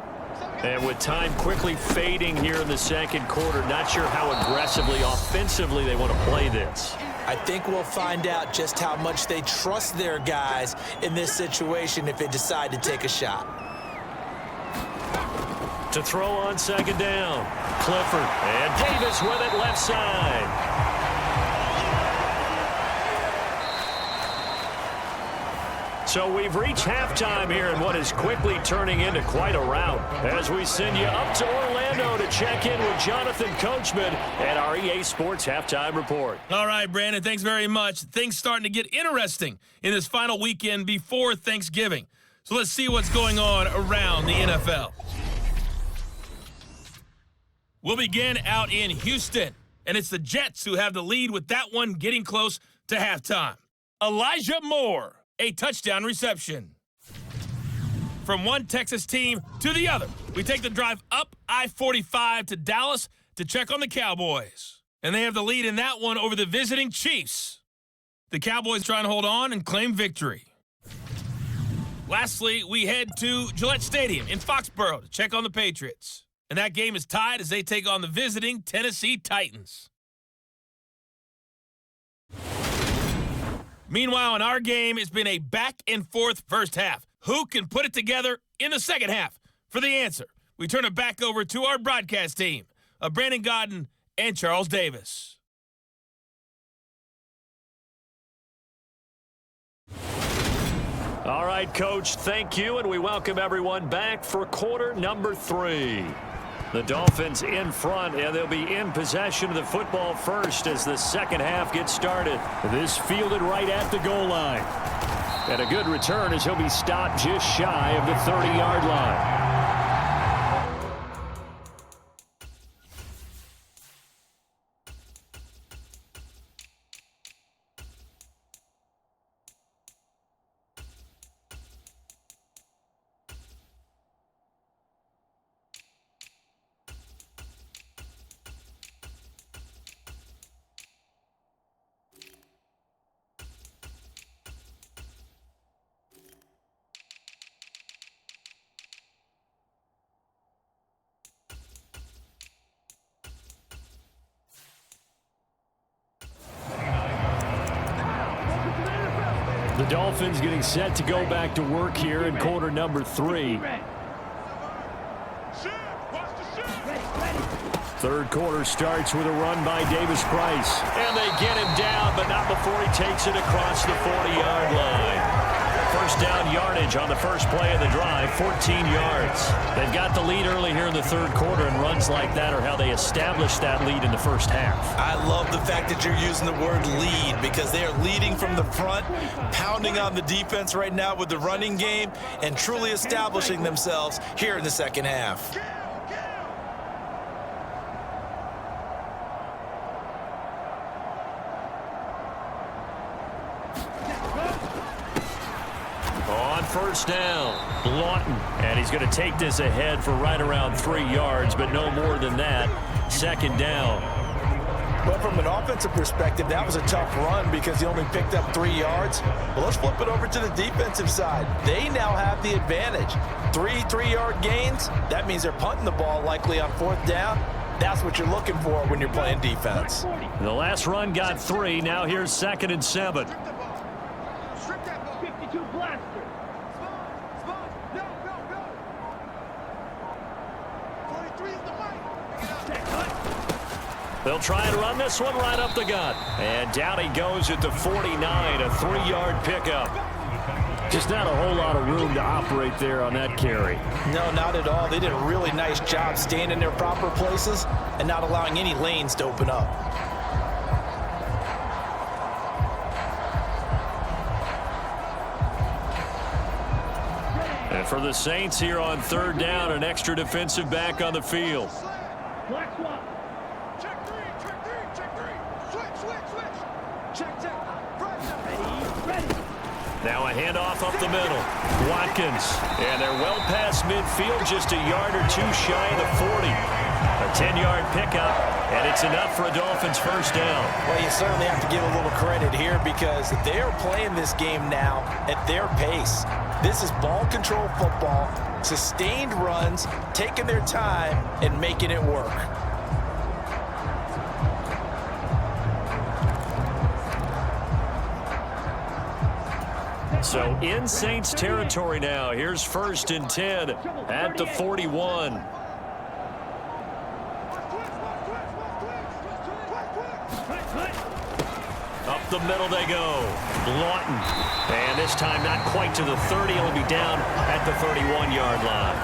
And with time quickly fading here in the 2nd quarter, not sure how aggressively, offensively they want to play this. I think we'll find out just how much they trust their guys in this situation if they decide to take a shot. To throw on 2nd down, Clifford. And Davis with it left side. So we've reached halftime here in what is quickly turning into quite a rout as we send you up to Orlando to check in with Jonathan Coachman at our EA Sports Halftime Report. All right, Brandon, thanks very much. Things starting to get interesting in this final weekend before Thanksgiving. So let's see what's going on around the NFL. We'll begin out in Houston, and it's the Jets who have the lead with that one getting close to halftime. Elijah Moore, a touchdown reception. from one Texas team to the other. We take the drive up I-45 to Dallas to check on the Cowboys. And they have the lead in that one over the visiting Chiefs. The Cowboys try and hold on and claim victory. Lastly, we head to Gillette Stadium in Foxborough to check on the Patriots. And that game is tied as they take on the visiting Tennessee Titans. Meanwhile, in our game, it's been a back-and-forth first half. Who can put it together in the second half? For the answer, we turn it back over to our broadcast team of Brandon Godden and Charles Davis. All right, Coach, thank you, and we welcome everyone back for quarter number 3. The Dolphins in front, and they'll be in possession of the football first as the second half gets started. This fielded right at the goal line. And a good return as he'll be stopped just shy of the 30-yard line. The Dolphins getting set to go back to work here in quarter number 3. Third quarter starts with a run by Davis Price. And they get him down, but not before he takes it across the 40-yard line. First down yardage on the first play of the drive, 14 yards. They've got the lead early here in the third quarter, and runs like that are how they establish that lead in the first half. I love the fact that you're using the word lead because they are leading from the front, pounding on the defense right now with the running game, and truly establishing themselves here in the second half. On first down, Lawton, and he's going to take this ahead for right around 3 yards, but no more than that. Second down. Well, from an offensive perspective, that was a tough run because he only picked up 3 yards. Well, let's flip it over to the defensive side. They now have the advantage. 3-3-yard gains, that means they're punting the ball likely on fourth down. That's what you're looking for when you're playing defense. The last run got 3. Now here's 2nd and 7. 52 blaster. They'll try and run this one right up the gut. And down he goes at the 49, a 3-yard pickup. Just not a whole lot of room to operate there on that carry. No, not at all. They did a really nice job staying in their proper places and not allowing any lanes to open up. And for the Saints here on third down, an extra defensive back on the field. Black swap. Check three. Switch. Check. Ready. Now a handoff up the middle. Watkins. And they're well past midfield, just a yard or two shy of the 40. A 10-yard pickup, and it's enough for a Dolphins first down. Well, you certainly have to give a little credit here because they are playing this game now at their pace. This is ball control football, sustained runs, taking their time, and making it work. So in Saints territory now. Here's 1st and 10 at the 41. Up the middle they go. Lawton. And this time not quite to the 30. He'll be down at the 31-yard line.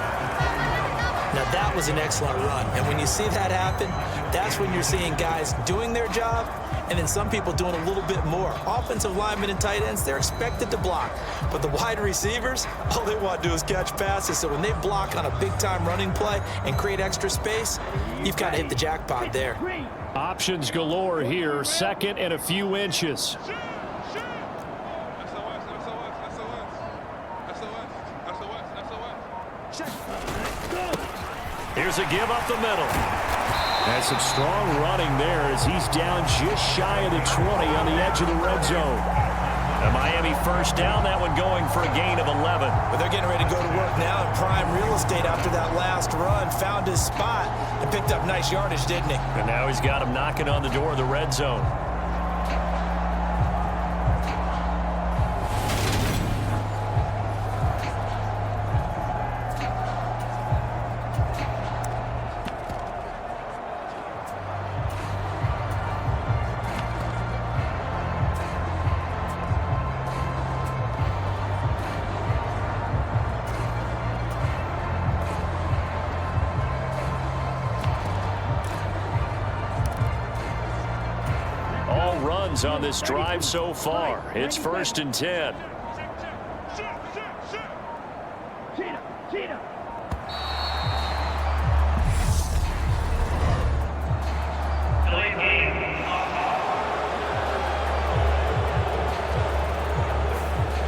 Now, that was an excellent run. And when you see that happen, that's when you're seeing guys doing their job and then some people doing a little bit more. Offensive linemen and tight ends, they're expected to block. But the wide receivers, all they want to do is catch passes. So when they block on a big-time running play and create extra space, you've got to hit the jackpot there. Options galore here. 2nd and a few inches. Here's a give up the middle. And some strong running there as he's down just shy of the 20 on the edge of the red zone. A Miami first down, that one going for a gain of 11. But they're getting ready to go to work now in prime real estate after that last run. Found his spot and picked up nice yardage, didn't he? And now he's got him knocking on the door of the red zone. On this drive so far. It's 1st and 10.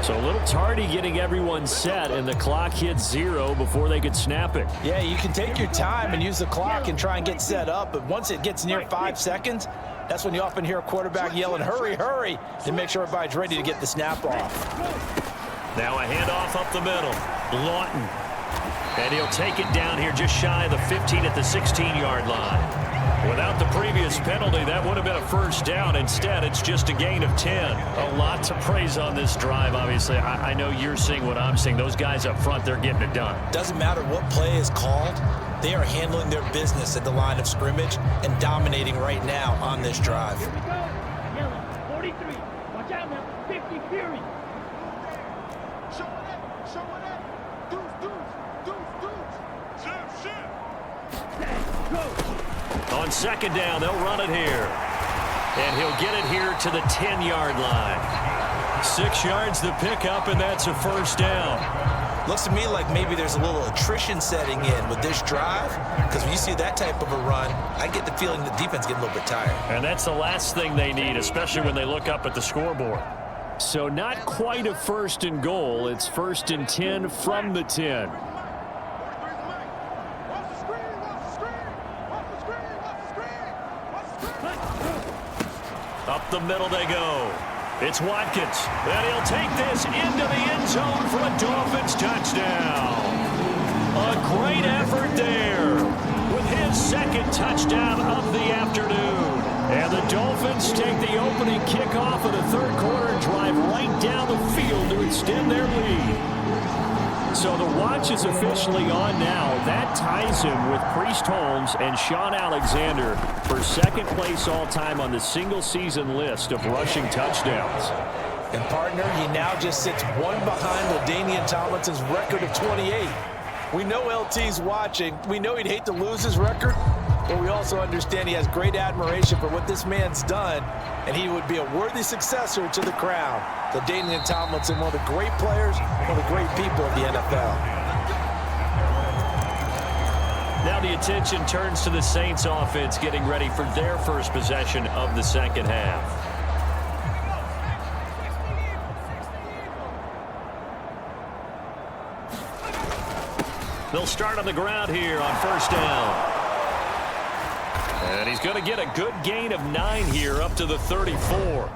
So a little tardy getting everyone set, and the clock hits 0 before they could snap it. Yeah, you can take your time and use the clock and try and get set up, but once it gets near 5 seconds, that's when you often hear a quarterback yelling, hurry, hurry, to make sure everybody's ready to get the snap off. Now a handoff up the middle. Lawton. And he'll take it down here just shy of the 15 at the 16-yard line. Without the previous penalty, that would have been a first down. Instead, it's just a gain of 10. A lot to praise on this drive, obviously. I know you're seeing what I'm seeing. Those guys up front, they're getting it done. Doesn't matter what play is called. They are handling their business at the line of scrimmage and dominating right now on this drive. Here we go. Yellow, 43. Watch out now. 50 Fury. Show it up. Show it up. Deuce. Shit. Go. On 2nd down, they'll run it here. And he'll get it here to the 10-yard line. 6 yards the pickup, and that's a first down. Looks to me like maybe there's a little attrition setting in with this drive, because when you see that type of a run, I get the feeling the defense getting a little bit tired. And that's the last thing they need, especially when they look up at the scoreboard. So not quite a 1st and goal. It's 1st and 10 from the 10. Up the middle they go. It's Watkins. And he'll take this into the end zone for a Dolphins touchdown. A great effort there with his 2nd touchdown of the afternoon. And the Dolphins take the opening kickoff of the 3rd quarter and drive right down the field to extend their lead. So the watch is officially on now. That ties him with Priest Holmes and Sean Alexander for 2nd place all-time on the single-season list of rushing touchdowns. And, partner, he now just sits one behind LaDainian Tomlinson's record of 28. We know LT's watching. We know he'd hate to lose his record, but we also understand he has great admiration for what this man's done, and he would be a worthy successor to the crown. LaDainian Tomlinson, one of the great players, one of the great people of the NFL. Now the attention turns to the Saints offense getting ready for their first possession of the 2nd half. They'll start on the ground here on 1st down. And he's going to get a good gain of 9 here up to the 34.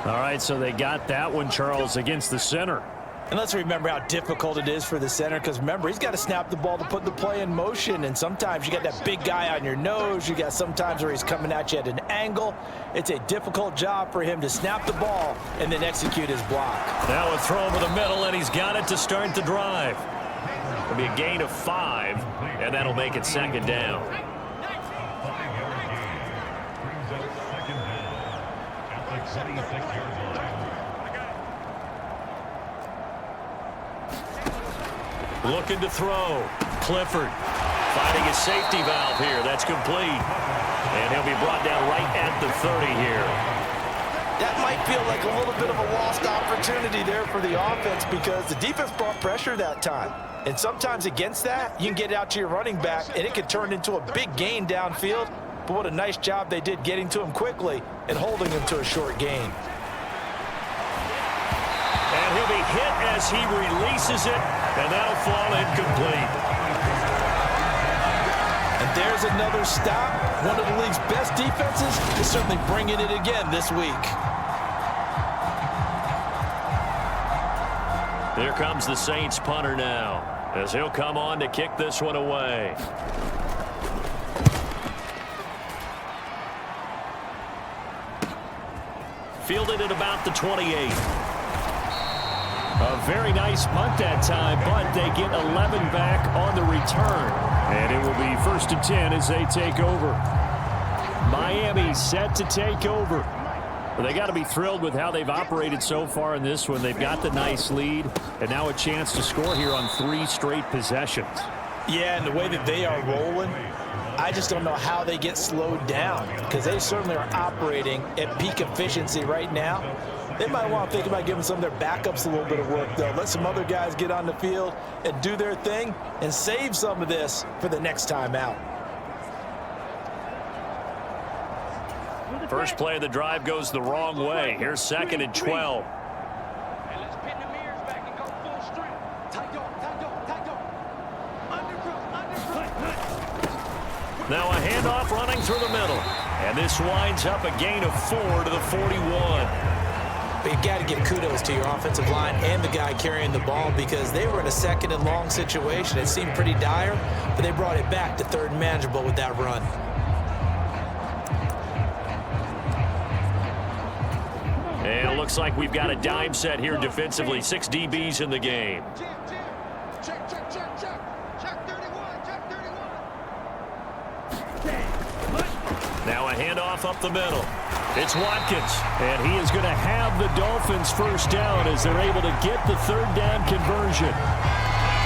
All right, so they got that one, Charles, against the center. And let's remember how difficult it is for the center, because remember, he's got to snap the ball to put the play in motion, and sometimes you got that big guy on your nose. You got sometimes where he's coming at you at an angle. It's a difficult job for him to snap the ball and then execute his block. Now a throw over the middle, and he's got it to start the drive. It'll be a gain of 5, and that'll make it 2nd down. Looking to throw. Clifford finding his safety valve here. That's complete. And he'll be brought down right at the 30 here. That might feel like a little bit of a lost opportunity there for the offense, because the defense brought pressure that time. And sometimes against that, you can get out to your running back, and it could turn into a big gain downfield. But what a nice job they did getting to him quickly and holding him to a short gain. And he'll be hit as he releases it, and that'll fall incomplete. And there's another stop. One of the league's best defenses is certainly bringing it again this week. Here comes the Saints punter now, as he'll come on to kick this one away. Fielded at about the 28. A very nice punt that time, but they get 11 back on the return. And it will be 1st and 10 as they take over. Miami set to take over. Well, they got to be thrilled with how they've operated so far in this one. They've got the nice lead, and now a chance to score here on 3 straight possessions. Yeah, and the way that they are rolling, I just don't know how they get slowed down, because they certainly are operating at peak efficiency right now. They might want to think about giving some of their backups a little bit of work, though. Let some other guys get on the field and do their thing and save some of this for the next time out. First play of the drive goes the wrong way. Here's 2nd and 12. And let's pin the mirrors back and go full strength. Tight dog, tight dog, tight dog. Undercross. Now a handoff running through the middle. And this winds up a gain of 4 to the 41. But you got to give kudos to your offensive line and the guy carrying the ball, because they were in a 2nd and long situation. It seemed pretty dire, but they brought it back to 3rd and manageable with that run. And it looks like we've got a dime set here defensively. 6 DBs in the game. Check, check, check, check. Check 31, check 31. Now a handoff up the middle. It's Watkins. And he is going to have the Dolphins first down as they're able to get the 3rd down conversion.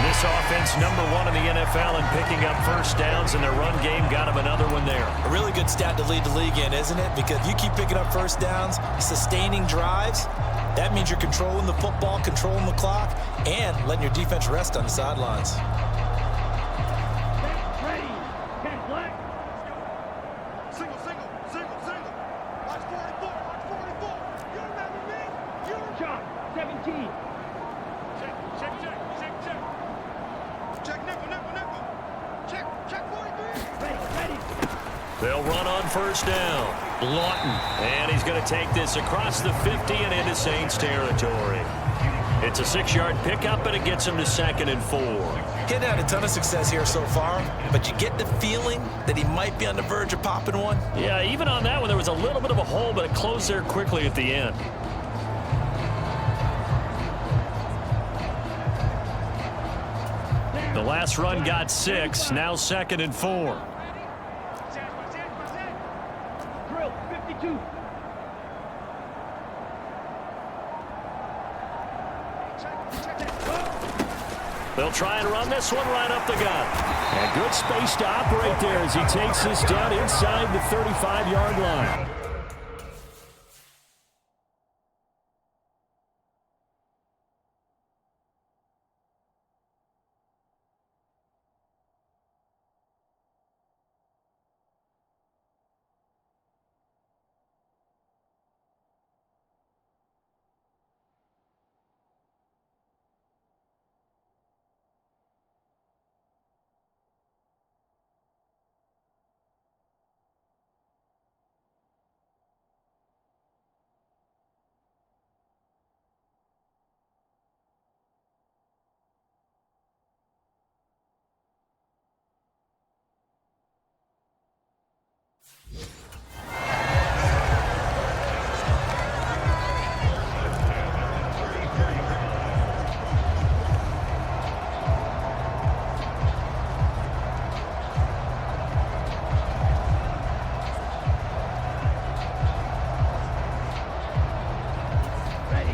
This offense #1 in the NFL in picking up first downs, and their run game got him another one there. A really good stat to lead the league in, isn't it? Because you keep picking up first downs, sustaining drives, that means you're controlling the football, controlling the clock, and letting your defense rest on the sidelines. Ready. Ken Black. Single, single, single, single. Watch 44, watch 44. You remember me? You Shot. 17. check, check, check, check, check. Check nickel, nickel, nickel. Check, check 43. Ready. Ready. They'll run on first down. Lawton. And he's going to take this across the 50 and into Saints territory. It's a 6-yard pickup, and it gets him to 2nd and 4. Getting had a ton of success here so far, but you get the feeling that he might be on the verge of popping one. Yeah, even on that one, there was a little bit of a hole, but it closed there quickly at the end. The last run got 6, now 2nd and 4. Drill. 52. They'll try and run this one right up the gut. And good space to operate there as he takes this down inside the 35-yard line.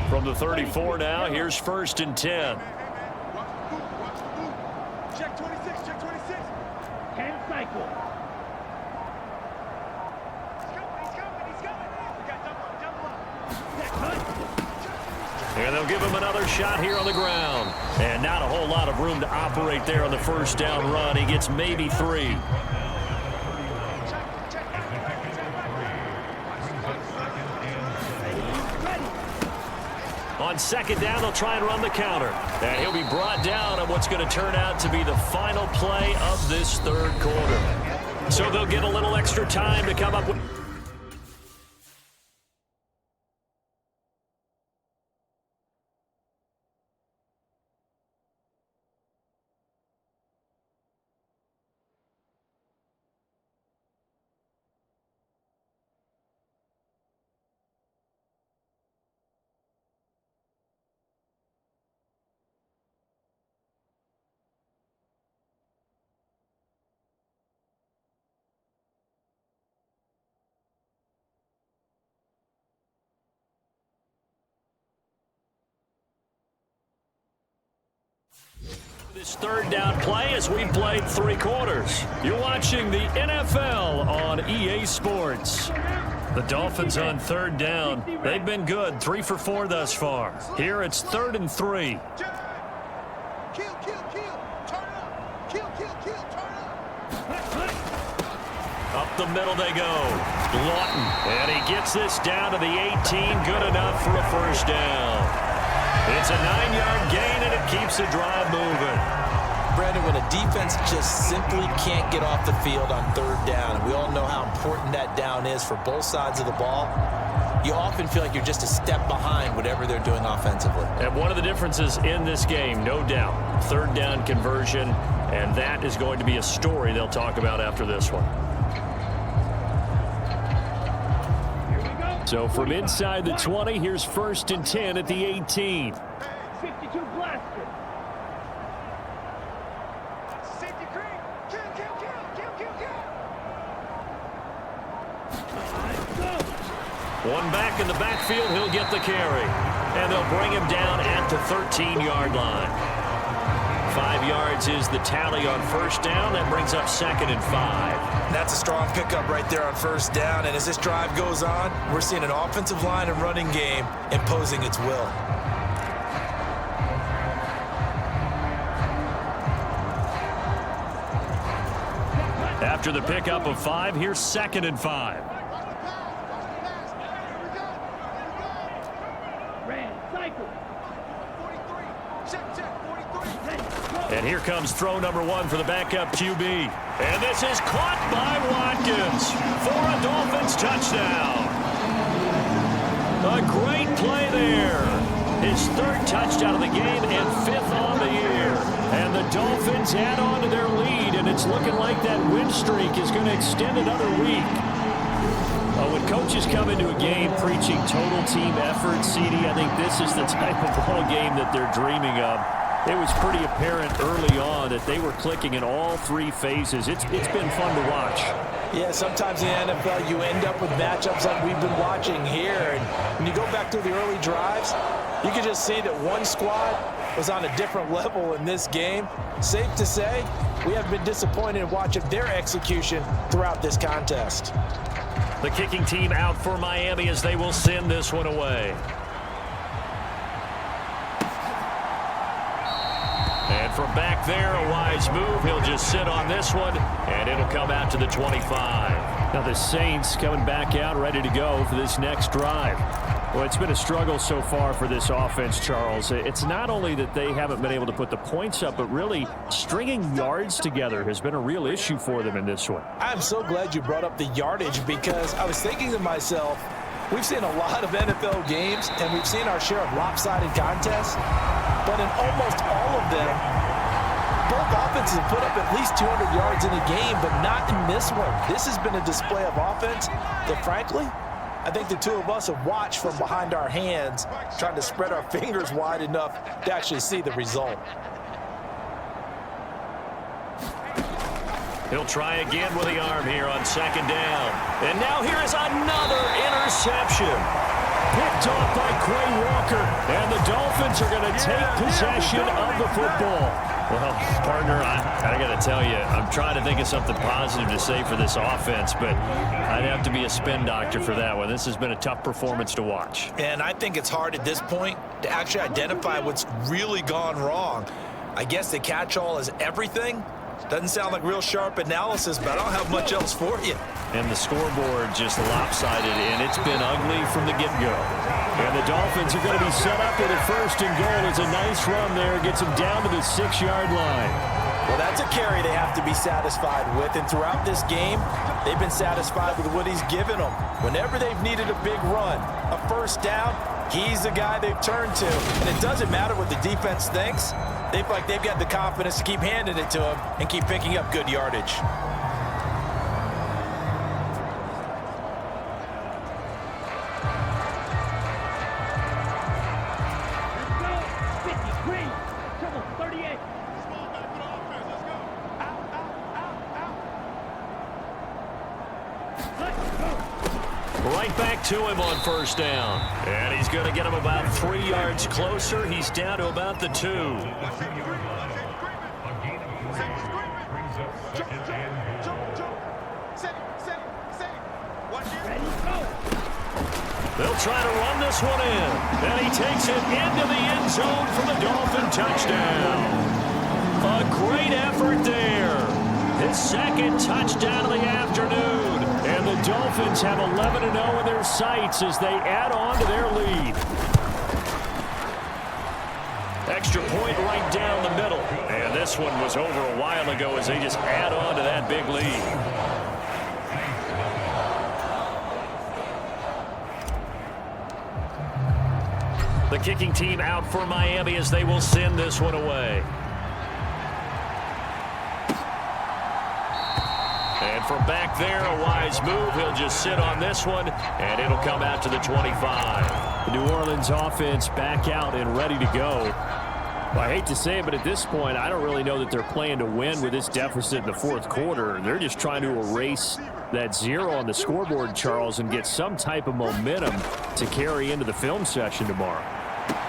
From the 34 now, here's 1st and 10. Watch the boot, watch the boot. Check 26, check 26. 10 cycle. He's coming, he's coming, he's coming. We got double up. That cut. And they'll give him another shot here on the ground. And not a whole lot of room to operate there on the first down run. He gets maybe 3. On second down, they'll try and run the counter. And he'll be brought down on what's going to turn out to be the final play of this third quarter. So they'll get a little extra time to come up with... this third down play as we played 3 quarters. You're watching the NFL on EA Sports. The Dolphins on third down. They've been good, 3 for 4 thus far. Here it's 3rd and 3. Kill, kill, kill. Turn up. Kill, kill, kill. Turn up. Up the middle they go. Lawton. And he gets this down to the 18. Good enough for a first down. It's a 9-yard gain, and it keeps the drive moving. Brandon, when a defense just simply can't get off the field on third down, and we all know how important that down is for both sides of the ball, you often feel like you're just a step behind whatever they're doing offensively. And one of the differences in this game, no doubt, third down conversion, and that is going to be a story they'll talk about after this one. So from inside the 20, here's 1st and 10 at the 18. 52 blaster. Safety cream. Kill, kill, kill. Kill, kill, kill. One back in the backfield, he'll get the carry. And they'll bring him down at the 13-yard line. 5 yards is the tally on first down. That brings up 2nd and 5. That's a strong pickup right there on first down. And as this drive goes on, we're seeing an offensive line and running game imposing its will. After the pickup of 5, here's 2nd and 5. And here comes throw number 1 for the backup QB. And this is caught by Watkins for a Dolphins touchdown. A great play there. His 3rd touchdown of the game and 5th on the year. And the Dolphins add on to their lead, and it's looking like that win streak is going to extend another week. When coaches come into a game preaching total team effort, CD, I think this is the type of ball game that they're dreaming of. It was pretty apparent early on that they were clicking in all 3 phases. It's been fun to watch. Yeah, sometimes in the NFL you end up with matchups like we've been watching here. And when you go back through the early drives, you can just see that one squad was on a different level in this game. Safe to say, we have been disappointed in watching their execution throughout this contest. The kicking team out for Miami as they will send this one away. And from back there, a wise move. He'll just sit on this one, and it'll come out to the 25. Now the Saints coming back out, ready to go for this next drive. Well, it's been a struggle so far for this offense, Charles. It's not only that they haven't been able to put the points up, but really stringing yards together has been a real issue for them in this one. I'm so glad you brought up the yardage, because I was thinking to myself, we've seen a lot of NFL games, and we've seen our share of lopsided contests, but in almost all of them, both offenses have put up at least 200 yards in a game, but not in this one. This has been a display of offense that, frankly, I think the two of us have watched from behind our hands, trying to spread our fingers wide enough to actually see the result. He'll try again with the arm here on 2nd down. And now here is another interception. Picked off by Quay Walker. And the Dolphins are going to take possession of the football. Well, partner, I got to tell you, I'm trying to think of something positive to say for this offense, but I'd have to be a spin doctor for that one. This has been a tough performance to watch. And I think it's hard at this point to actually identify what's really gone wrong. I guess the catch-all is everything, Doesn't sound like real sharp analysis, but I don't have much else for you. And the scoreboard just lopsided, and it's been ugly from the get-go. And the Dolphins are going to be set up with a first and goal. It's a nice run there. Gets them down to the 6-yard line. Well, that's a carry they have to be satisfied with. And throughout this game, they've been satisfied with what he's given them. Whenever they've needed a big run, a first down, he's the guy they've turned to. And it doesn't matter what the defense thinks. They feel like they've got the confidence to keep handing it to him and keep picking up good yardage. Right back to him on first down. And he's going to get him about 3 yards closer. He's down to about the 2. They'll try to run this one in. And he takes it into the end zone for the Dolphin touchdown. A great effort there. His second touchdown of the afternoon. And the Dolphins have 11-0 in their sights as they add on to their lead. Extra point right down the middle. And this one was over a while ago as they just add on to that big lead. The kicking team out for Miami as they will send this one away. And from back there, a wise move. He'll just sit on this one, and it'll come out to the 25. The New Orleans offense back out and ready to go. Well, I hate to say it, but at this point, I don't really know that they're playing to win with this deficit in the fourth quarter. They're just trying to erase that 0 on the scoreboard, Charles, and get some type of momentum to carry into the film session tomorrow.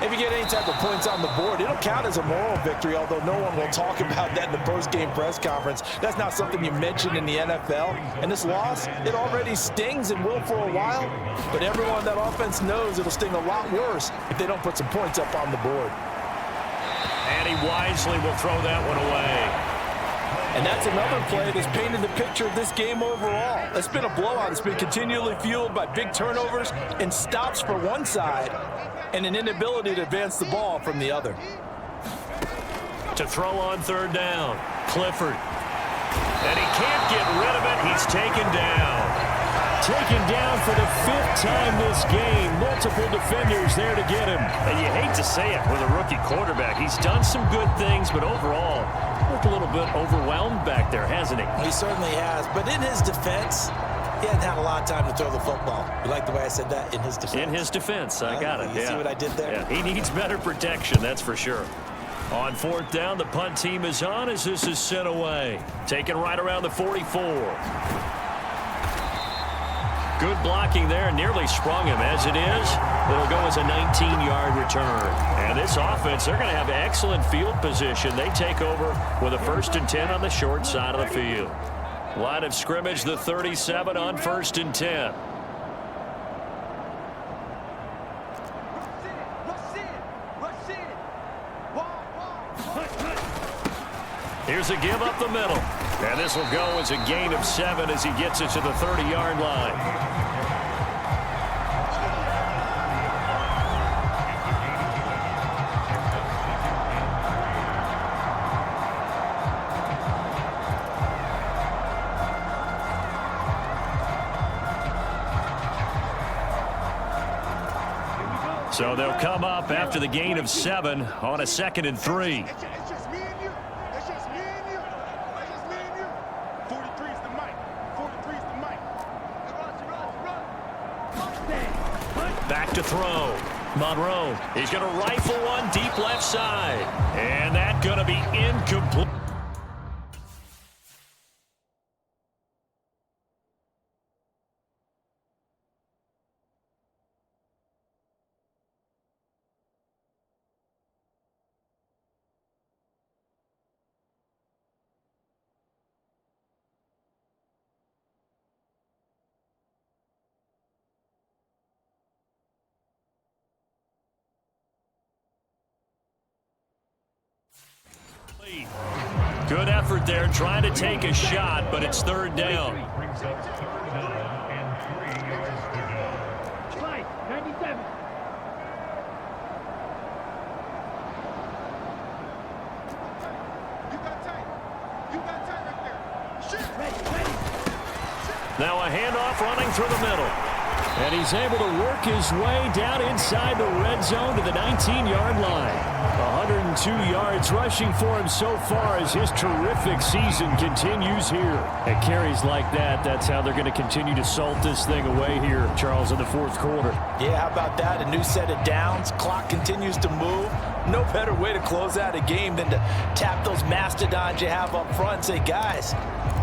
If you get any type of points on the board, it'll count as a moral victory, although no one will talk about that in the post-game press conference. That's not something you mention in the NFL. And this loss, it already stings and will for a while, but everyone on that offense knows it'll sting a lot worse if they don't put some points up on the board. And he wisely will throw that one away. And that's another play that's painted the picture of this game overall. It's been a blowout. It's been continually fueled by big turnovers and stops for one side and an inability to advance the ball from the other. To throw on third down, Clifford. And he can't get rid of it. He's taken down. Taken down for the 5th time this game. Multiple defenders there to get him. And you hate to say it with a rookie quarterback. He's done some good things, but overall, looked a little bit overwhelmed back there, hasn't he? He certainly has. But in his defense, he hadn't had a lot of time to throw the football. You like the way I said that? In his defense. In his defense. I got it. You see what I did there? Yeah, he needs better protection, that's for sure. On fourth down, the punt team is on as this is sent away. Taken right around the 44. Good blocking there, nearly sprung him. As it is, it'll go as a 19-yard return. And this offense, they're going to have excellent field position. They take over with a 1st and 10 on the short side of the field. Line of scrimmage, the 37 on 1st and 10. Here's a give up the middle. And this will go as a gain of 7 as he gets it to the 30-yard line. So they'll come up after the gain of 7 on a 2nd and 3. It's just me and you. It's just me and you. It's just me and you. 43's the mic. 43's the mic. Run. Back to throw. Monroe. He's going to rifle one deep left side. And that's going to be incomplete. Good effort there, trying to take a shot, but it's third down. Slide, 97. Now a handoff running through the middle. And he's able to work his way down inside the red zone to the 19-yard line. 102 yards rushing for him so far as his terrific season continues here. At carries like that, that's how they're going to continue to salt this thing away here, Charles, in the fourth quarter. Yeah, how about that? A new set of downs. Clock continues to move. No better way to close out a game than to tap those mastodons you have up front and say, guys,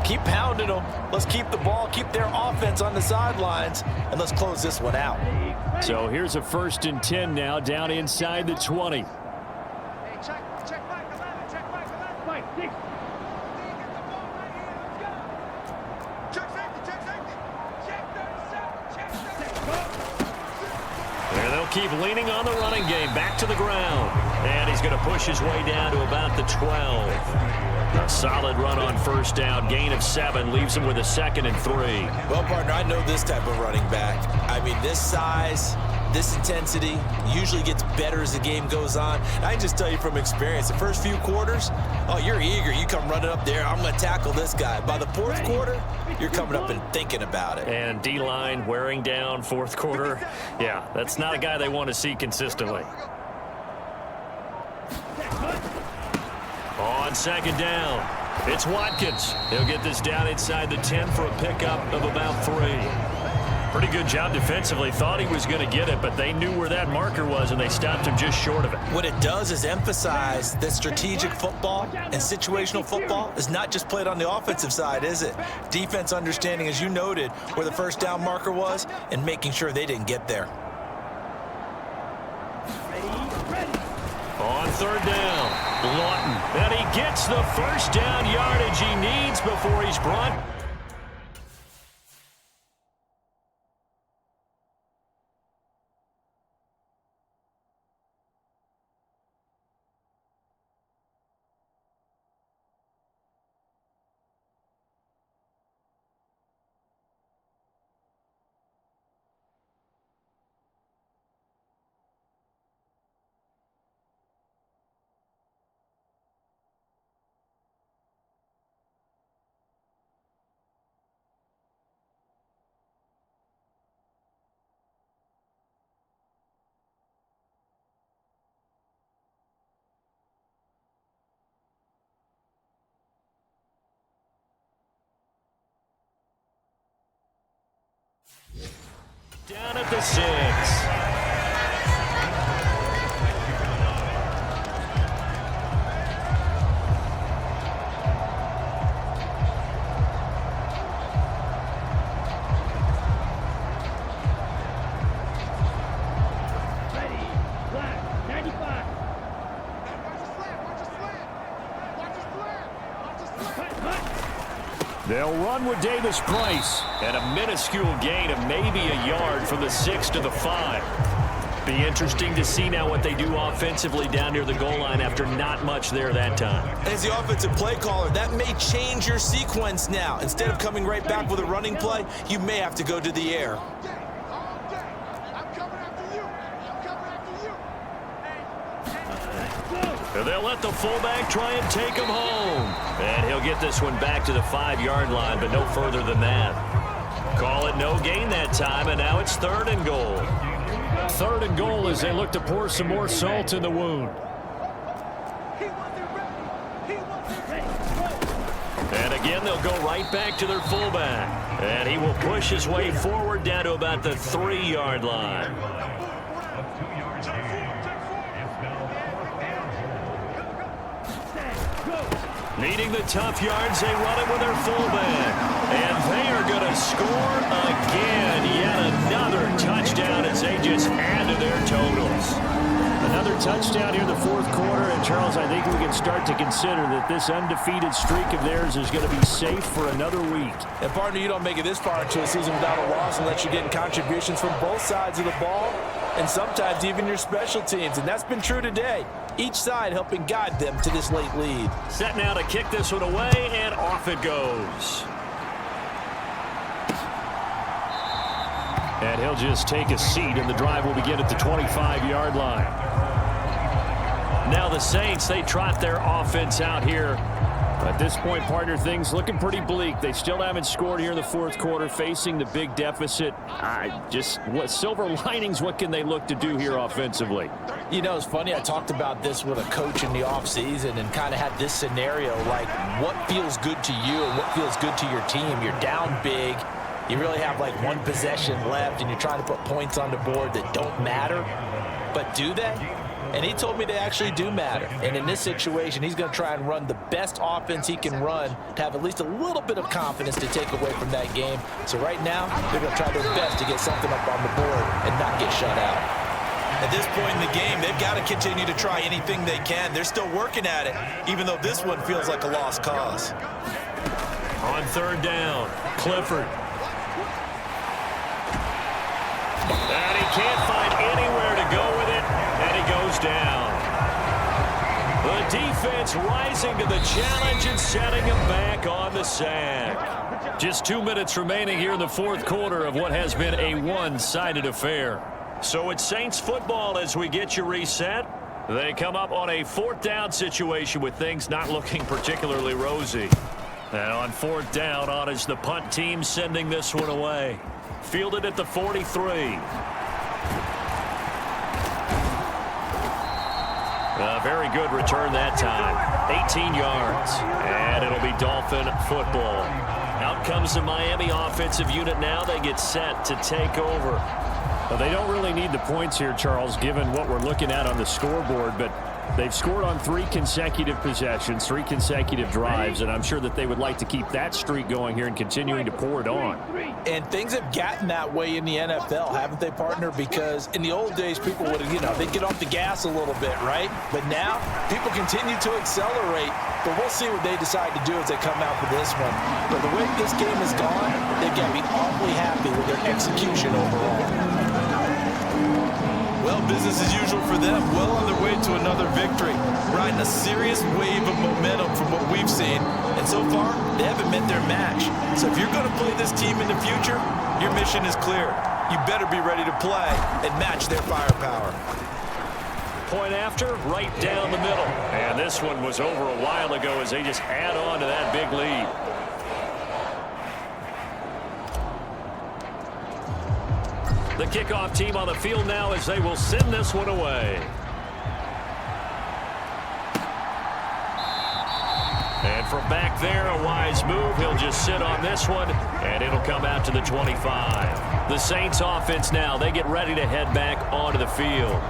keep pounding them. Let's keep the ball, keep their offense on the sidelines, and let's close this one out. So here's a 1st and 10 now, down inside the 20. Check back 11, check back 11. Mike, 6. Get the ball right here, let's go. Check safety. Check 37, check 37. And they'll keep leaning on the running game. Back to the ground. And he's going to push his way down to about the 12. A solid run on first down. Gain of 7 leaves him with a 2nd and 3. Well, partner, I know this type of running back. I mean, this size, this intensity usually gets better as the game goes on. And I can just tell you from experience, the first few quarters, oh, you're eager. You come running up there, I'm going to tackle this guy. By the 4th quarter, you're coming up and thinking about it. And D-line wearing down 4th quarter. Yeah, that's not a guy they want to see consistently. On 2nd down, it's Watkins. He'll get this down inside the 10 for a pickup of about 3. Pretty good job defensively. Thought he was going to get it, but they knew where that marker was, and they stopped him just short of it. What it does is emphasize that strategic football and situational football is not just played on the offensive side, is it? Defense understanding, as you noted, where the first down marker was and making sure they didn't get there. On 3rd down, Lawton. And he gets the first down yardage he needs before he's brought. Down at the 6. Ready, flat, 95. They'll run with Davis Price. And a minuscule gain of maybe a yard from the 6 to the 5. Be interesting to see now what they do offensively down near the goal line after not much there that time. As the offensive play caller, that may change your sequence now. Instead of coming right back with a running play, you may have to go to the air. They'll let the fullback try and take him home. And he'll get this one back to the 5-yard line, but no further than that. Call it no gain that time, and now it's 3rd and goal. 3rd and goal as they look to pour some more salt in the wound. And again, they'll go right back to their fullback. And he will push his way forward down to about the 3-yard line. Needing the tough yards, they run it with their fullback. And they are going to score again. Yet another touchdown as they just add to their totals. Another touchdown here in the 4th quarter. And, Charles, I think we can start to consider that this undefeated streak of theirs is going to be safe for another week. And, partner, you don't make it this far into a season without a loss unless you're getting contributions from both sides of the ball and sometimes even your special teams. And that's been true today. each side helping guide them to this late lead. Set now to kick this one away, and off it goes. And he'll just take a seat, and the drive will begin at the 25-yard line. Now the Saints, they trot their offense out here. At this point, partner, things looking pretty bleak. They still haven't scored here in the fourth quarter, facing the big deficit. What silver linings, what can they look to do here offensively? You know, it's funny, I talked about this with a coach in the offseason and kind of had this scenario, like what feels good to you and what feels good to your team. You're down big. You really have like one possession left, and you're trying to put points on the board that don't matter. But do they? And he told me they actually do matter. And in this situation, he's going to try and run the best offense he can run to have at least a little bit of confidence to take away from that game. So right now, they're going to try their best to get something up on the board and not get shut out. At this point in the game, they've got to continue to try anything they can. They're still working at it, even though this one feels like a lost cause. On third down, Clifford. And he can't find anywhere to go with it, and he goes down. The defense rising to the challenge and setting him back on the sack. Just 2 minutes remaining here in the fourth quarter of what has been a one-sided affair. So it's Saints football as we get you reset. They come up on a fourth down situation with things not looking particularly rosy. And on fourth down, on is the punt team sending this one away. Fielded at the 43. A very good return that time. 18 yards. And it'll be Dolphin football. Out comes the Miami offensive unit now. They get set to take over. Well, they don't really need the points here, Charles, given what we're looking at on the scoreboard, but they've scored on 3 consecutive possessions, 3 consecutive drives, and I'm sure that they would like to keep that streak going here and continuing to pour it on. And things have gotten that way in the NFL, haven't they, partner? Because in the old days, people would have, they'd get off the gas a little bit, right? But now, people continue to accelerate, but we'll see what they decide to do as they come out for this one. But the way this game has gone, they've got to be awfully happy with their execution overall. Well, business as usual for them. Well on their way to another victory. Riding a serious wave of momentum from what we've seen. And so far, they haven't met their match. So if you're going to play this team in the future, your mission is clear. You better be ready to play and match their firepower. Point after, right down the middle. And this one was over a while ago as they just add on to that big lead. The kickoff team on the field now as they will send this one away. And from back there, a wise move. He'll just sit on this one, and it'll come out to the 25. The Saints offense now, they get ready to head back onto the field.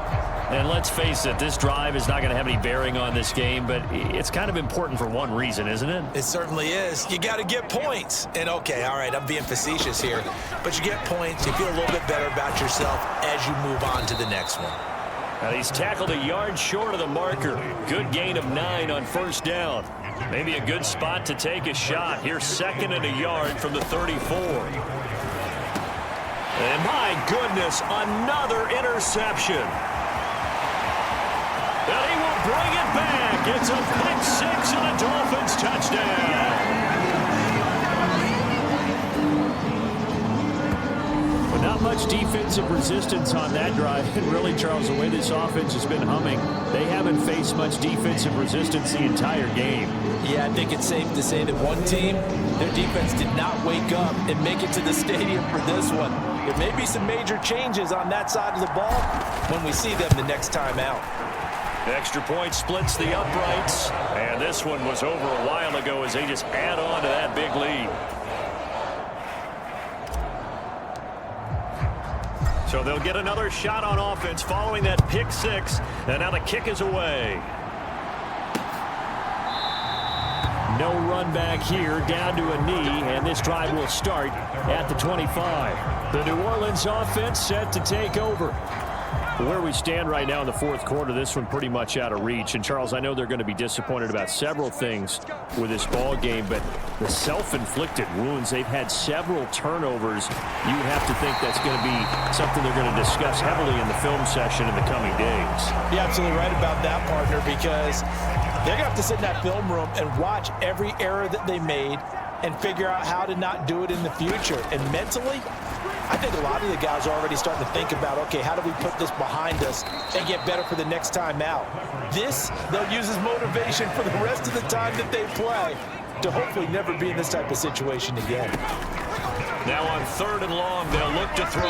And let's face it, this drive is not going to have any bearing on this game, but it's kind of important for one reason, isn't it? It certainly is. You got to get points. And okay, all right, I'm being facetious here, but you get points, you feel a little bit better about yourself as you move on to the next one. And he's tackled a yard short of the marker. Good gain of 9 on first down. Maybe a good spot to take a shot. Here's 2nd and a yard from the 34. And my goodness, another interception. And he will bring it back. It's a pick 6 and a Dolphins touchdown. But not much defensive resistance on that drive. And really, Charles, the way this offense has been humming, they haven't faced much defensive resistance the entire game. Yeah, I think it's safe to say that one team, their defense did not wake up and make it to the stadium for this one. There may be some major changes on that side of the ball when we see them the next time out. Extra point splits the uprights. And this one was over a while ago as they just add on to that big lead. So they'll get another shot on offense following that pick 6. And now the kick is away. No run back here, down to a knee, and this drive will start at the 25. The New Orleans offense set to take over. Where we stand right now in the fourth quarter, this one pretty much out of reach. And, Charles, I know they're going to be disappointed about several things with this ball game, but the self-inflicted wounds, they've had several turnovers. You would have to think that's going to be something they're going to discuss heavily in the film session in the coming days. You're absolutely right about that, partner, because they're going to have to sit in that film room and watch every error that they made and figure out how to not do it in the future. And mentally, I think a lot of the guys are already starting to think about, okay, how do we put this behind us and get better for the next time out? This, they'll use as motivation for the rest of the time that they play to hopefully never be in this type of situation again. Now on 3rd and long, they'll look to throw.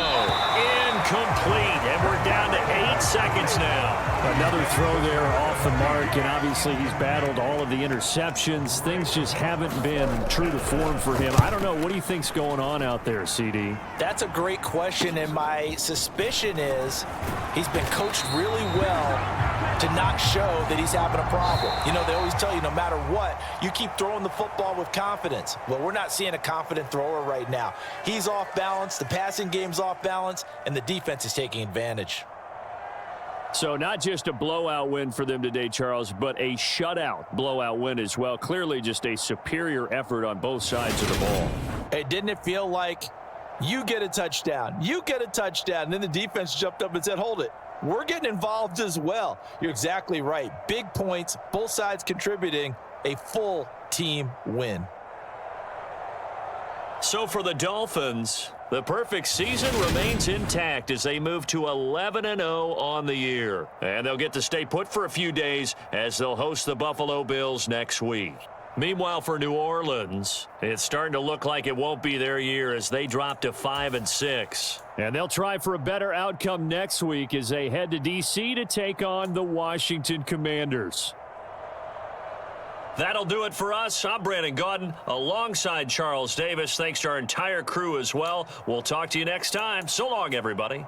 Incomplete, and we're down to 8 seconds now. Another throw there off the mark, and obviously he's battled all of the interceptions. Things just haven't been true to form for him. I don't know. What do you think's going on out there, CD? That's a great question, and my suspicion is he's been coached really well to not show that he's having a problem. You know, they always tell you no matter what, you keep throwing the football with confidence. Well, we're not seeing a confident thrower right now. He's off balance, the passing game's off balance, and the defense is taking advantage. So not just a blowout win for them today, Charles, but a shutout blowout win as well. Clearly just a superior effort on both sides of the ball. Hey, didn't it feel like you get a touchdown, and then the defense jumped up and said, hold it. We're getting involved as well. You're exactly right. Big points, both sides contributing, a full team win. So for the Dolphins, the perfect season remains intact as they move to 11-0 on the year. And they'll get to stay put for a few days as they'll host the Buffalo Bills next week. Meanwhile, for New Orleans, it's starting to look like it won't be their year as they drop to 5-6. And they'll try for a better outcome next week as they head to D.C. to take on the Washington Commanders. That'll do it for us. I'm Brandon Gaudin alongside Charles Davis. Thanks to our entire crew as well. We'll talk to you next time. So long, everybody.